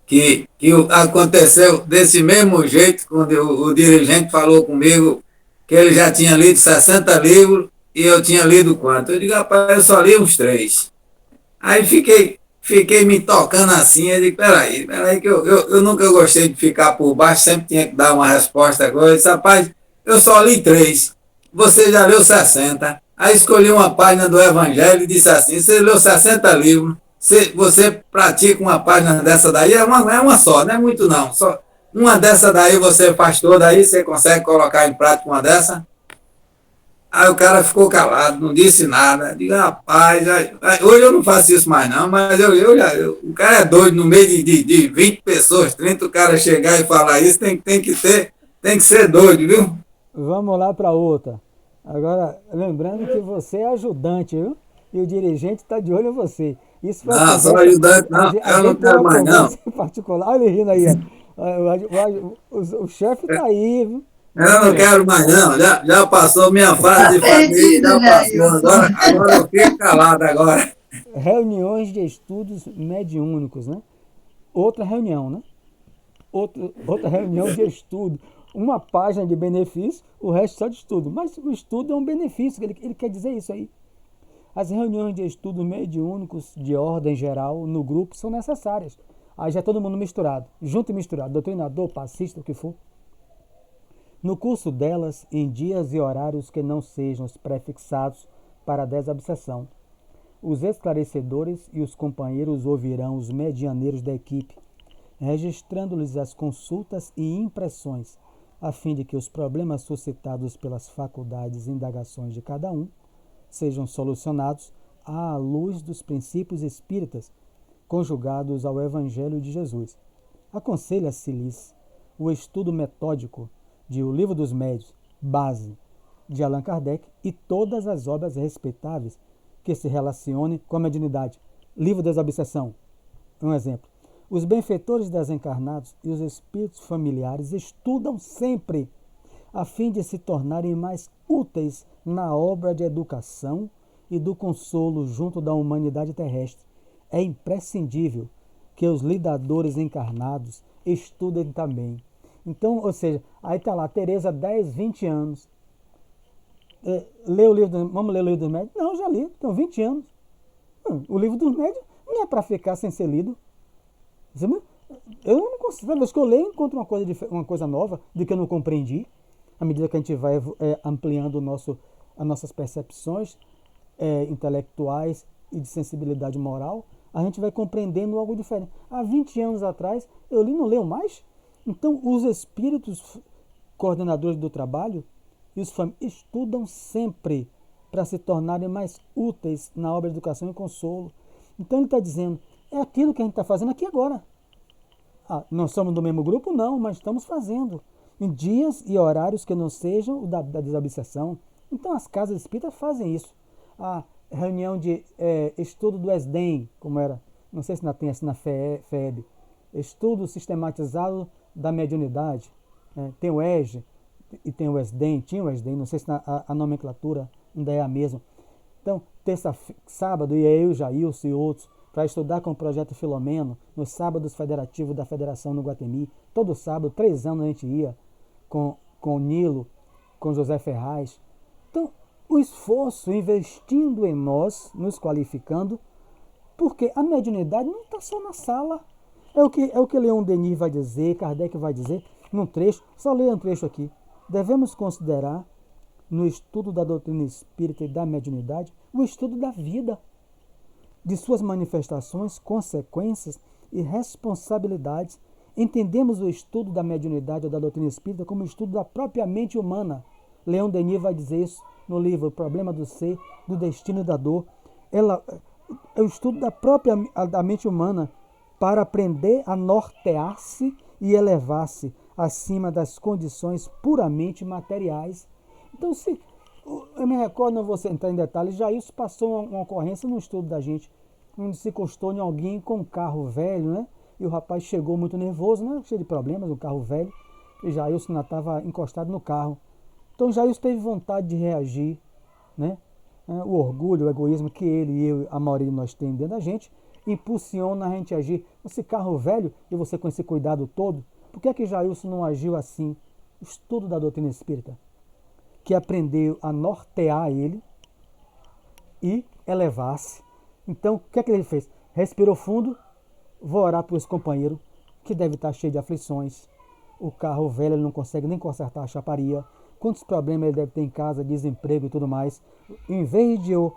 que aconteceu desse mesmo jeito, quando o dirigente falou comigo que ele já tinha lido 60 livros e eu tinha lido quanto? Eu digo, rapaz, eu só li uns 3. Aí fiquei me tocando assim, eu digo, peraí, que eu nunca gostei de ficar por baixo, sempre tinha que dar uma resposta agora. Eu disse, rapaz, eu só li 3, você já leu 60. Aí escolhi uma página do Evangelho e disse assim, você leu 60 livros, você pratica uma página dessa daí, é uma só, não é muito não, só uma dessa daí você faz toda aí, você consegue colocar em prática uma dessa? Aí o cara ficou calado, não disse nada. Digo, rapaz, hoje eu não faço isso mais não, mas o cara é doido, no meio de 20 pessoas, 30, o cara chegar e falar isso, tem que ser doido, viu? Vamos lá para outra. Agora, lembrando que você é ajudante, viu? E o dirigente está de olho em você. Isso foi não, só ajudante não, eu não quero mais não. Em particular, olha ele rindo aí. O chefe está aí, viu? Eu não quero mais não, já passou minha fase de família, já passou, agora eu fico calado agora. Reuniões de estudos mediúnicos, né? Outra reunião, né? Outra reunião de estudo. Uma página de benefício, o resto só de estudo. Mas o estudo é um benefício, ele quer dizer isso aí. As reuniões de estudos mediúnicos de ordem geral no grupo são necessárias. Aí já é todo mundo misturado, junto e misturado, doutrinador, passista, o que for. No curso delas, em dias e horários que não sejam os prefixados para a desobsessão, os esclarecedores e os companheiros ouvirão os medianeiros da equipe, registrando-lhes as consultas e impressões, a fim de que os problemas suscitados pelas faculdades e indagações de cada um sejam solucionados à luz dos princípios espíritas, conjugados ao Evangelho de Jesus. Aconselha-se-lhes o estudo metódico de O Livro dos Médiuns, base, de Allan Kardec, e todas as obras respeitáveis que se relacionem com a mediunidade. Livro da Desobsessão, um exemplo. Os benfeitores desencarnados e os espíritos familiares estudam sempre, a fim de se tornarem mais úteis na obra de educação e do consolo junto da humanidade terrestre. É imprescindível que os lidadores encarnados estudem também. Então, ou seja, aí está lá, Tereza, 10, 20 anos. Vamos ler o Livro dos Médiuns? Não, já li, tenho 20 anos. O Livro dos Médiuns não é para ficar sem ser lido. Eu não consigo, toda vez que eu leio, encontro uma coisa nova, de que eu não compreendi. À medida que a gente vai ampliando as nossas percepções intelectuais e de sensibilidade moral, a gente vai compreendendo algo diferente. Há 20 anos atrás, eu li, não leio mais. Então, os espíritos coordenadores do trabalho e os estudam sempre para se tornarem mais úteis na obra de educação e consolo. Então, ele está dizendo, é aquilo que a gente está fazendo aqui agora. Nós somos do mesmo grupo? Não, mas estamos fazendo. em dias e horários que não sejam o da desobsessão. Então as casas espíritas fazem isso. A reunião de estudo do ESDEM, como era, não sei se ainda tem assim na FEB, estudo sistematizado da mediunidade. Tem o EGE e tem o ESDEM, tinha o ESDEM, não sei se a nomenclatura ainda é a mesma. Então, sábado, ia eu, Jailson e outros, para estudar com o Projeto Filomeno, nos sábados federativos da Federação no Guatemi. Todo sábado, 3 anos a gente ia com o Nilo, com José Ferraz. Então, o esforço investindo em nós, nos qualificando, porque a mediunidade não está só na sala. É o que Leon Denis vai dizer, Kardec vai dizer, num trecho, só leia um trecho aqui. Devemos considerar, no estudo da doutrina espírita e da mediunidade, o estudo da vida, de suas manifestações, consequências e responsabilidades. Entendemos o estudo da mediunidade ou da doutrina espírita como estudo da própria mente humana. Leon Denis vai dizer isso no livro O Problema do Ser, do Destino e da Dor. Ela é o estudo da mente humana para aprender a nortear-se e elevar-se acima das condições puramente materiais. Então, eu me recordo, não vou entrar em detalhes, já isso passou uma ocorrência no estudo da gente, onde se encostou em alguém com um carro velho, né? E o rapaz chegou muito nervoso, né? Cheio de problemas, um carro velho, e Jailson estava encostado no carro. Então Jailson teve vontade de reagir, né? O orgulho, o egoísmo que ele e eu, a maioria de nós tem dentro da gente, impulsiona a gente a agir. Esse carro velho, e você com esse cuidado todo, por que é que Jailson não agiu assim? O estudo da doutrina espírita, que aprendeu a nortear ele e elevar-se. Então, o que é que ele fez? Respirou fundo, vou orar por esse companheiro que deve estar cheio de aflições. O carro velho, ele não consegue nem consertar a chaparia. Quantos problemas ele deve ter em casa, desemprego e tudo mais. Em vez de eu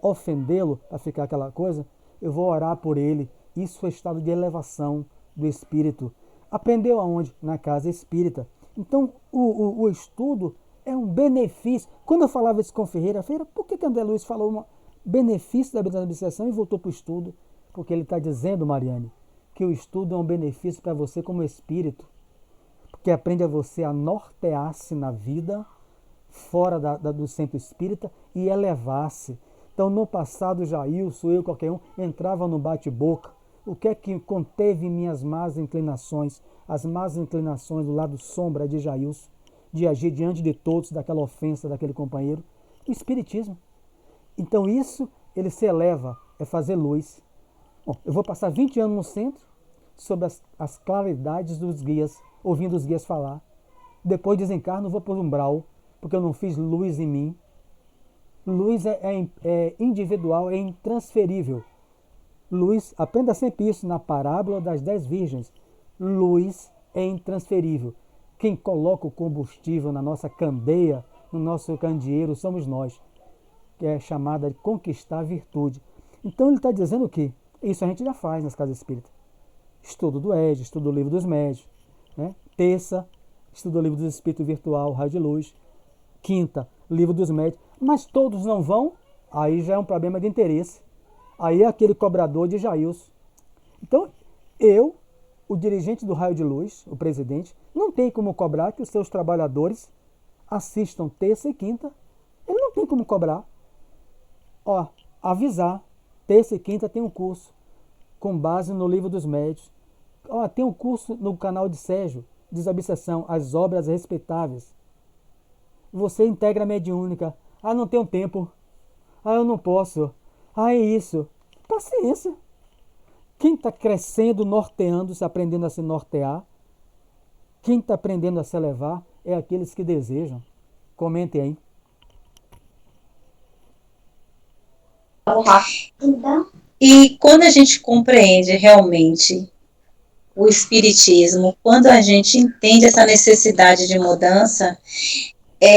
ofendê-lo, para ficar aquela coisa, eu vou orar por ele. Isso é estado de elevação do espírito. Aprendeu aonde? Na casa espírita. Então, o estudo é um benefício. Quando eu falava isso com Ferreira, por que André Luiz falou um benefício da obsessão e voltou para o estudo? Porque ele está dizendo, Mariane, que o estudo é um benefício para você como espírito, porque aprende a você a nortear-se na vida, fora do centro espírita, e elevar-se. Então, no passado, Jailson, eu, qualquer um, entrava no bate-boca. O que é que conteve minhas más inclinações? As más inclinações do lado sombra de Jailson, de agir diante de todos daquela ofensa daquele companheiro. O espiritismo. Então isso, ele se eleva, é fazer luz. Bom, eu vou passar 20 anos no centro, sobre as claridades dos guias, ouvindo os guias falar. Depois desencarno, vou para o umbral, porque eu não fiz luz em mim. Luz é individual, é intransferível. Luz, aprenda sempre isso na parábola das 10 virgens. Luz é intransferível. Quem coloca o combustível na nossa candeia, no nosso candeeiro, somos nós, que é chamada de conquistar a virtude. Então ele está dizendo o quê? Isso a gente já faz nas casas espíritas. Estudo do ED, estudo do livro dos médios. Né? Terça, estudo do livro dos espíritos virtual, raio de luz. Quinta, livro dos médios. Mas todos não vão, aí já é um problema de interesse. Aí é aquele cobrador de Jailson. Então, eu, o dirigente do raio de luz, o presidente, não tem como cobrar que os seus trabalhadores assistam terça e quinta. Ele não tem como cobrar. Ó, avisar, terça e quinta tem um curso com base no livro dos médios. Ó, tem um curso no canal de Sérgio, Desobsessão, as obras respeitáveis. Você integra a mediúnica. Ah, não tenho tempo. Ah, eu não posso. Ah, é isso. Paciência. Quem está crescendo, norteando-se, aprendendo a se nortear, quem está aprendendo a se elevar, é aqueles que desejam. Comentem aí. E quando a gente compreende realmente o espiritismo, quando a gente entende essa necessidade de mudança,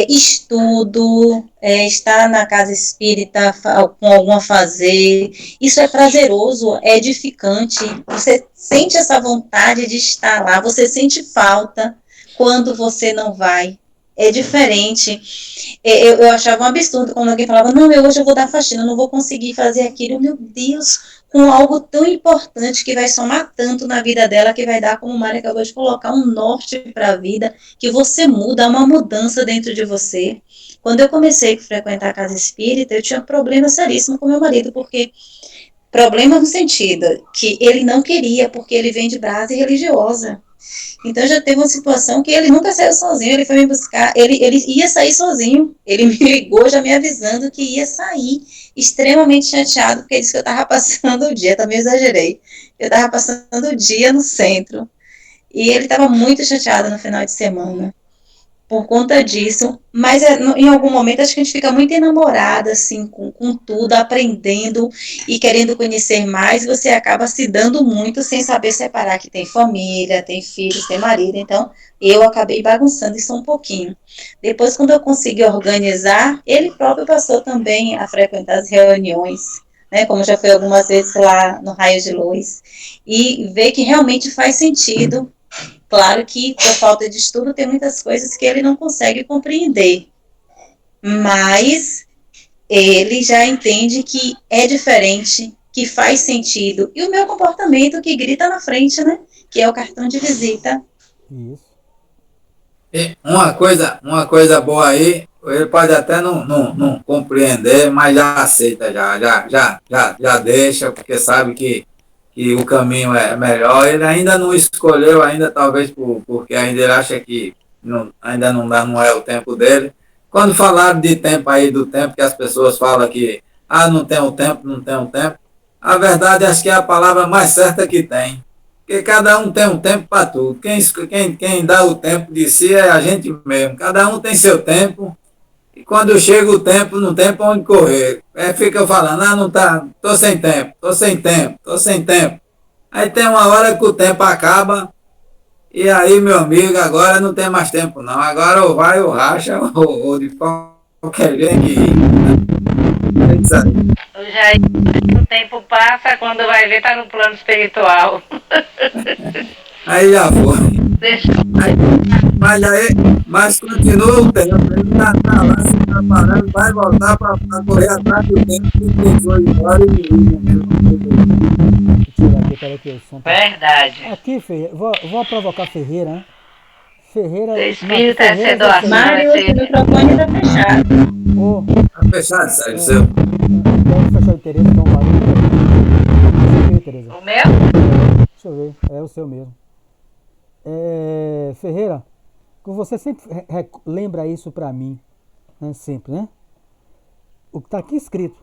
estudo, estar na casa espírita com algum afazer, isso é prazeroso, é edificante, você sente essa vontade de estar lá, você sente falta quando você não vai, é diferente. Eu achava um absurdo quando alguém falava, não, hoje eu vou dar faxina, não vou conseguir fazer aquilo. Meu Deus, com algo tão importante que vai somar tanto na vida dela, que vai dar, como o Mário acabou de colocar, um norte para a vida, que você muda, há uma mudança dentro de você. Quando eu comecei a frequentar a casa espírita, eu tinha problema seríssimo com meu marido, porque problema no sentido que ele não queria, porque ele vem de base religiosa. Então já teve uma situação que ele nunca saiu sozinho, ele foi me buscar, ele ia sair sozinho, ele me ligou já me avisando que ia sair, extremamente chateado, porque ele disse que eu estava passando o dia, também exagerei, eu estava passando o dia no centro, e ele estava muito chateado no final de semana, por conta disso, mas em algum momento acho que a gente fica muito enamorada, assim, com tudo, aprendendo e querendo conhecer mais, e você acaba se dando muito sem saber separar que tem família, tem filhos, tem marido, então eu acabei bagunçando isso um pouquinho. Depois, quando eu consegui organizar, ele próprio passou também a frequentar as reuniões, né, como já foi algumas vezes lá no Raio de Luz, e ver que realmente faz sentido. Claro que, por falta de estudo, tem muitas coisas que ele não consegue compreender, mas ele já entende que é diferente, que faz sentido. E o meu comportamento que grita na frente, né? Que é o cartão de visita. Isso. E uma coisa boa aí, ele pode até não compreender, mas já aceita, já deixa, porque sabe que o caminho é melhor. Ele ainda não escolheu, ainda talvez porque ainda ele acha que ainda não é o tempo dele. Quando falaram de tempo aí, do tempo que as pessoas falam que não tem o tempo, não tem o tempo, a verdade acho que é a palavra mais certa que tem. Porque cada um tem um tempo para tudo. Quem dá o tempo de si é a gente mesmo. Cada um tem seu tempo. E quando chega o tempo, não tem para onde correr. Fica falando, não tá, tô sem tempo, tô sem tempo, tô sem tempo. Aí tem uma hora que o tempo acaba, e aí, meu amigo, agora não tem mais tempo não. Agora ou vai ou racha, ou de qualquer jeito que ir. É isso aí. O tempo passa, quando vai ver, tá no plano espiritual. Aí já foi. Deixa Mas continua o tempo, ele tá lá se preparando, vai voltar para correr atrás do tempo que foi embora Deixa eu tirar aqui, o som. Verdade. Aqui, Ferreira, vou provocar Ferreira, né? Ferreira. Seu espírito é Ferreira ser doação. Mário, o microfone está fechado. Tá fechado, sério, seu. Pode fechar o Tereza, dá um barulho. Tereza. O meu? Deixa eu ver, é o seu mesmo. Ferreira, você sempre lembra isso para mim, né? Sempre, né? O que está aqui escrito,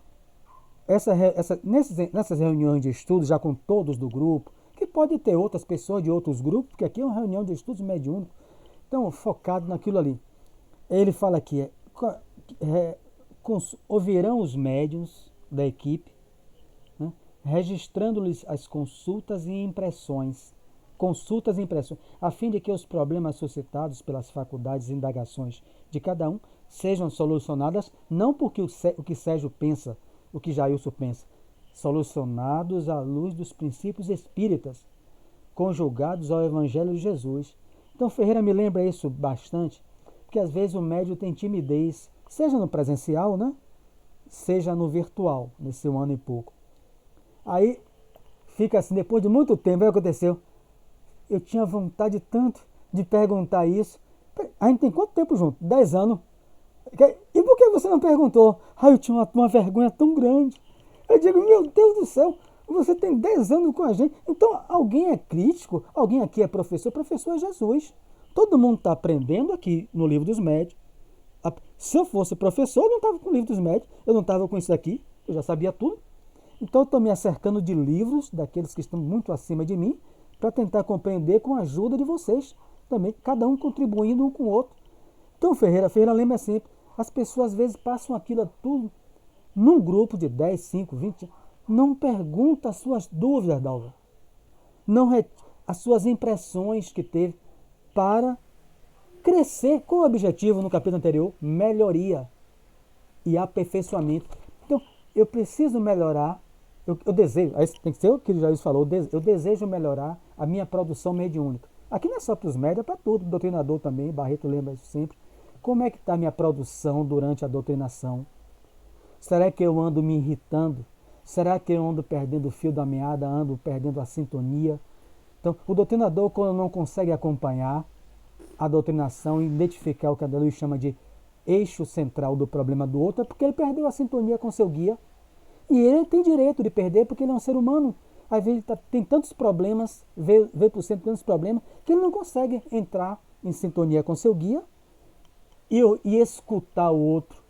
nessas reuniões de estudos, já com todos do grupo, que pode ter outras pessoas de outros grupos, porque aqui é uma reunião de estudos mediúnicos, então focado naquilo ali. Ele fala aqui, ouvirão os médiuns da equipe, né, registrando-lhes as consultas e impressões, a fim de que os problemas suscitados pelas faculdades e indagações de cada um sejam solucionadas, não porque o que Sérgio pensa, o que Jailson pensa, solucionados à luz dos princípios espíritas, conjugados ao Evangelho de Jesus. Então Ferreira me lembra isso bastante, porque às vezes o médium tem timidez, seja no presencial, né? Seja no virtual, nesse 1 ano e pouco. Aí fica assim, depois de muito tempo, o que aconteceu? Eu tinha vontade tanto de perguntar isso. A gente tem quanto tempo junto? 10 anos. E por que você não perguntou? Eu tinha uma vergonha tão grande. Eu digo, meu Deus do céu, você tem 10 anos com a gente. Então, alguém é crítico? Alguém aqui é professor? Professor é Jesus. Todo mundo está aprendendo aqui no Livro dos Médiuns. Se eu fosse professor, eu não estava com o Livro dos Médiuns. Eu não estava com isso aqui. Eu já sabia tudo. Então, eu estou me acercando de livros daqueles que estão muito acima de mim, para tentar compreender com a ajuda de vocês também, cada um contribuindo um com o outro. Então, Ferreira lembra sempre, as pessoas às vezes passam aquilo tudo num grupo de 10, 5, 20, não pergunta as suas dúvidas, Dalva. As suas impressões que teve para crescer. Qual o objetivo no capítulo anterior? Melhoria e aperfeiçoamento. Então, eu preciso melhorar. Eu desejo, tem que ser o que o Jair falou, eu desejo melhorar a minha produção mediúnica. Aqui não é só para os médios, é para tudo, o doutrinador também, Barreto lembra isso sempre. como é que está a minha produção durante a doutrinação? Será que eu ando me irritando? Será que eu ando perdendo o fio da meada, ando perdendo a sintonia? Então, o doutrinador, quando não consegue acompanhar a doutrinação e identificar o que a Luiz chama de eixo central do problema do outro, é porque ele perdeu a sintonia com seu guia. E ele tem direito de perder porque ele é um ser humano. Às vezes ele tem tantos problemas, vê por cento tantos problemas, que ele não consegue entrar em sintonia com seu guia e escutar o outro.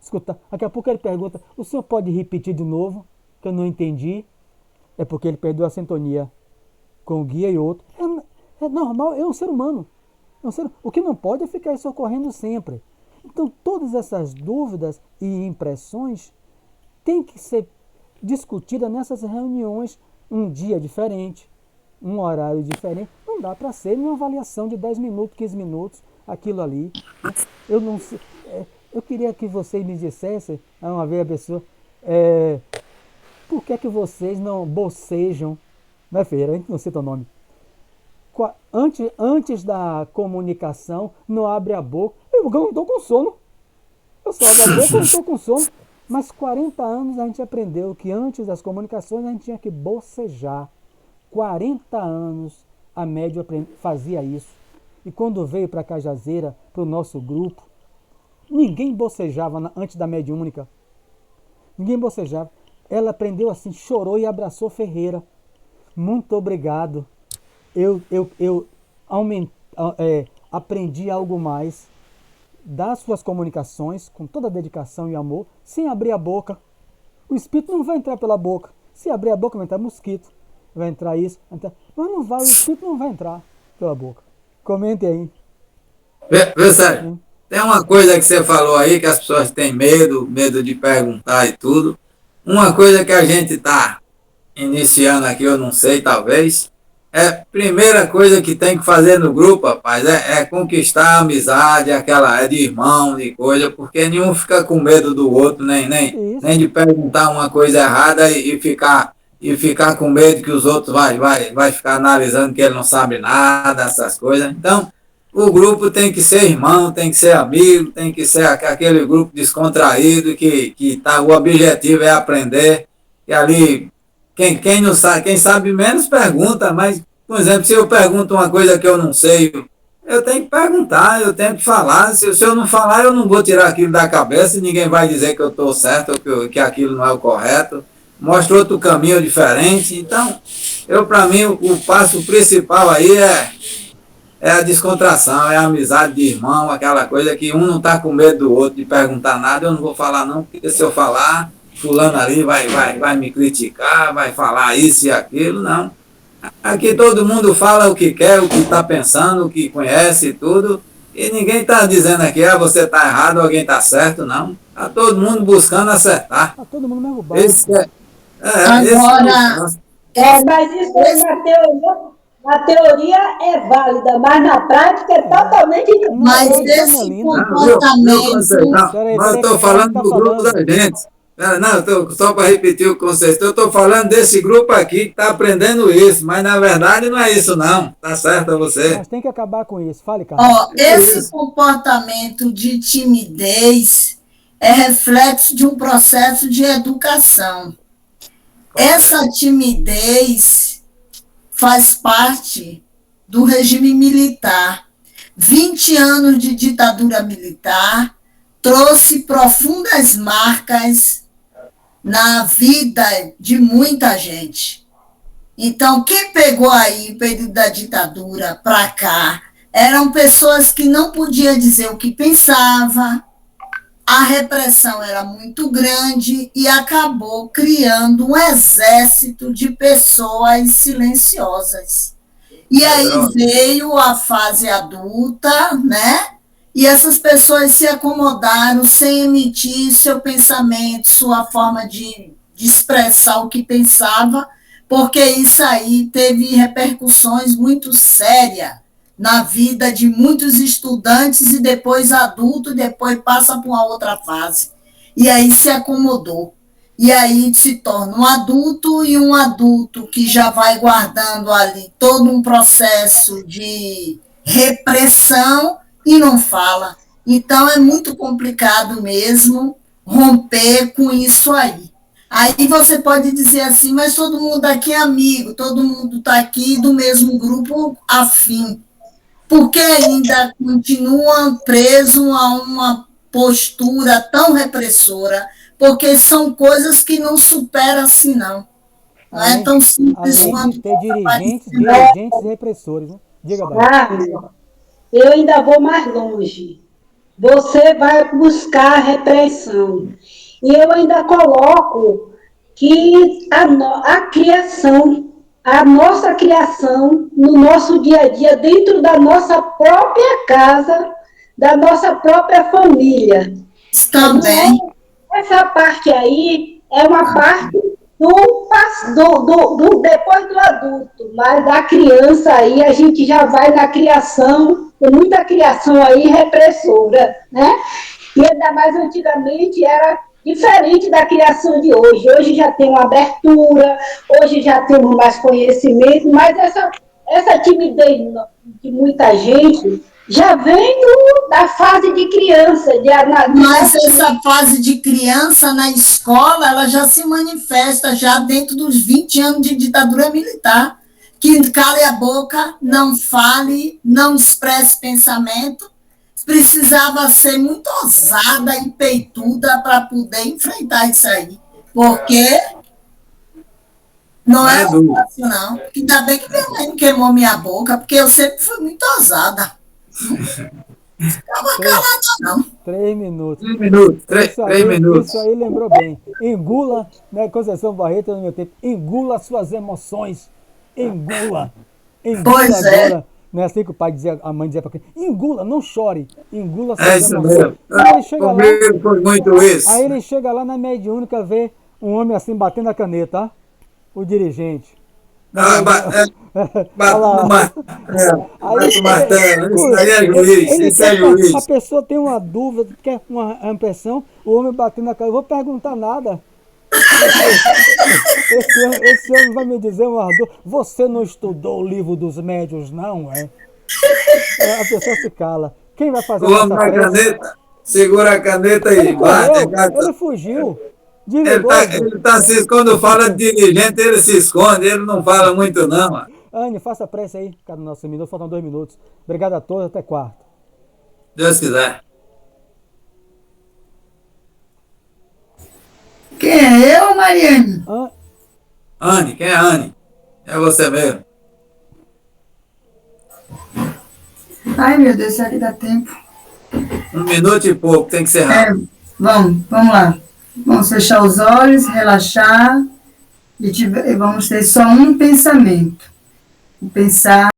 Escutar. Daqui a pouco ele pergunta, o senhor pode repetir de novo, que eu não entendi? É porque ele perdeu a sintonia com o guia e o outro. É normal, é um ser humano. O que não pode é ficar isso ocorrendo sempre. Então, todas essas dúvidas e impressões têm que ser discutidas nessas reuniões, um dia diferente, um horário diferente. Não dá para ser uma avaliação de 10 minutos, 15 minutos, aquilo ali. Eu não sei, eu queria que vocês me dissessem, uma vez a pessoa, por que é que vocês não bocejam, né, Feira? A gente não cita o nome. Antes da comunicação, não abre a boca. Eu não estou com sono. Eu só abro a boca, eu não estou com sono. Mas 40 anos a gente aprendeu que antes das comunicações a gente tinha que bocejar. 40 anos a médium fazia isso. E quando veio para Cajazeira, para o nosso grupo, ninguém bocejava antes da mediúnica. Ninguém bocejava. Ela aprendeu assim, chorou e abraçou Ferreira. Muito obrigado. Eu aprendi algo mais das suas comunicações, com toda a dedicação e amor, sem abrir a boca. O espírito não vai entrar pela boca. Se abrir a boca, vai entrar mosquito. Vai entrar isso. Vai entrar... Mas não vai, o espírito não vai entrar pela boca. Comente aí. Vê, Sérgio, tem uma coisa que você falou aí, que as pessoas têm medo de perguntar e tudo. Uma coisa que a gente está iniciando aqui, eu não sei, talvez... primeira coisa que tem que fazer no grupo, rapaz, é conquistar a amizade, aquela de irmão, de coisa, porque nenhum fica com medo do outro, nem de perguntar uma coisa errada e ficar com medo que os outros vai ficar analisando que ele não sabe nada, essas coisas. Então, o grupo tem que ser irmão, tem que ser amigo, tem que ser aquele grupo descontraído que o objetivo é aprender, e ali... Quem não sabe, quem sabe menos pergunta, mas, por exemplo, se eu pergunto uma coisa que eu não sei, eu tenho que perguntar, eu tenho que falar. Se eu não falar, eu não vou tirar aquilo da cabeça e ninguém vai dizer que eu estou certo ou que aquilo não é o correto. Mostra outro caminho diferente. Então, para mim, o passo principal aí é a descontração, é a amizade de irmão, aquela coisa que um não está com medo do outro de perguntar nada. Eu não vou falar não, porque se eu falar... fulano ali vai me criticar, vai falar isso e aquilo, não. Aqui todo mundo fala o que quer, o que está pensando, o que conhece e tudo, e ninguém está dizendo aqui, você está errado, alguém está certo, não. Está todo mundo buscando acertar. Está todo mundo mesmo barco. Mas isso aí na teoria é válida, mas na prática é totalmente diferente. Mas esse comportamento... Mas eu estou falando do grupo da gente. Não, só para repetir o conceito, eu estou falando desse grupo aqui que está aprendendo isso, mas na verdade não é isso não, tá certo você? Mas tem que acabar com isso, fale, Carlos. Esse comportamento de timidez é reflexo de um processo de educação. Essa timidez faz parte do regime militar. 20 anos de ditadura militar trouxe profundas marcas na vida de muita gente. Então, quem pegou aí o período da ditadura para cá eram pessoas que não podiam dizer o que pensava, a repressão era muito grande e acabou criando um exército de pessoas silenciosas. E aí veio a fase adulta, né? E essas pessoas se acomodaram sem emitir seu pensamento, sua forma de expressar o que pensava, porque isso aí teve repercussões muito sérias na vida de muitos estudantes e depois adulto, e depois passa para uma outra fase. E aí se acomodou. E aí se torna um adulto, e um adulto que já vai guardando ali todo um processo de repressão e não fala. Então, é muito complicado mesmo romper com isso aí. Aí você pode dizer assim, mas todo mundo aqui é amigo, todo mundo está aqui do mesmo grupo afim. Por que ainda continuam presos a uma postura tão repressora? Porque são coisas que não superam assim, não. Não é tão simples além quanto... de ter dirigentes e repressores, né? Diga, Bárbara. Eu ainda vou mais longe. Você vai buscar a repressão. E eu ainda coloco que a criação, a nossa criação, no nosso dia a dia, dentro da nossa própria casa, da nossa própria família. Também. Essa parte aí é uma parte depois do adulto, mas da criança aí a gente já vai na criação, tem muita criação aí repressora, né? E ainda mais antigamente era diferente da criação de hoje. Hoje já tem uma abertura, hoje já temos mais conhecimento, mas essa timidez de muita gente já vem da fase de criança. Mas essa fase de criança na escola, ela já se manifesta já dentro dos 20 anos de ditadura militar, que cale a boca, não fale, não expresse pensamento, precisava ser muito ousada e peituda para poder enfrentar isso aí, porque não é fácil, não. Ainda bem que minha mãe não queimou minha boca, porque eu sempre fui muito ousada. Ficava calada, não. 3 minutos. 3 minutos. Três minutos. Isso aí lembrou bem. Engula, né, Conceição Barreto no meu tempo, engula suas emoções. Engula. Engula Pois agora. é. Não é assim que o pai dizia, a mãe dizia para criança, engula, não chore, engula suas É isso emoções. mesmo. Aí ele chega lá, Comigo foi muito isso. aí ele chega lá na mediúnica, vê um homem assim batendo a caneta, ó, o dirigente. Batendo martelo. Isso aí é juiz. Isso é juiz. A pessoa tem uma dúvida, quer uma impressão, o homem batendo na cara, eu vou perguntar nada. Esse homem vai me dizer uma dúvida. Você não estudou o livro dos médiuns, não, é? A pessoa se cala. Quem vai fazer O homem na caneta, segura a caneta e bate. Ele fugiu. Ele tá se quando fala de dirigente, ele se esconde, ele não fala muito, não. Anne, faça a prece aí, cada nosso minuto, faltam 2 minutos. Obrigado a todos, até quarta. Deus quiser. Quem é eu, Mariane? Anne, quem é Anne? É você mesmo. Ai, meu Deus, será que dá tempo? 1 minuto e pouco, tem que ser rápido. Vamos lá. Vamos fechar os olhos, relaxar e vamos ter só um pensamento. Pensar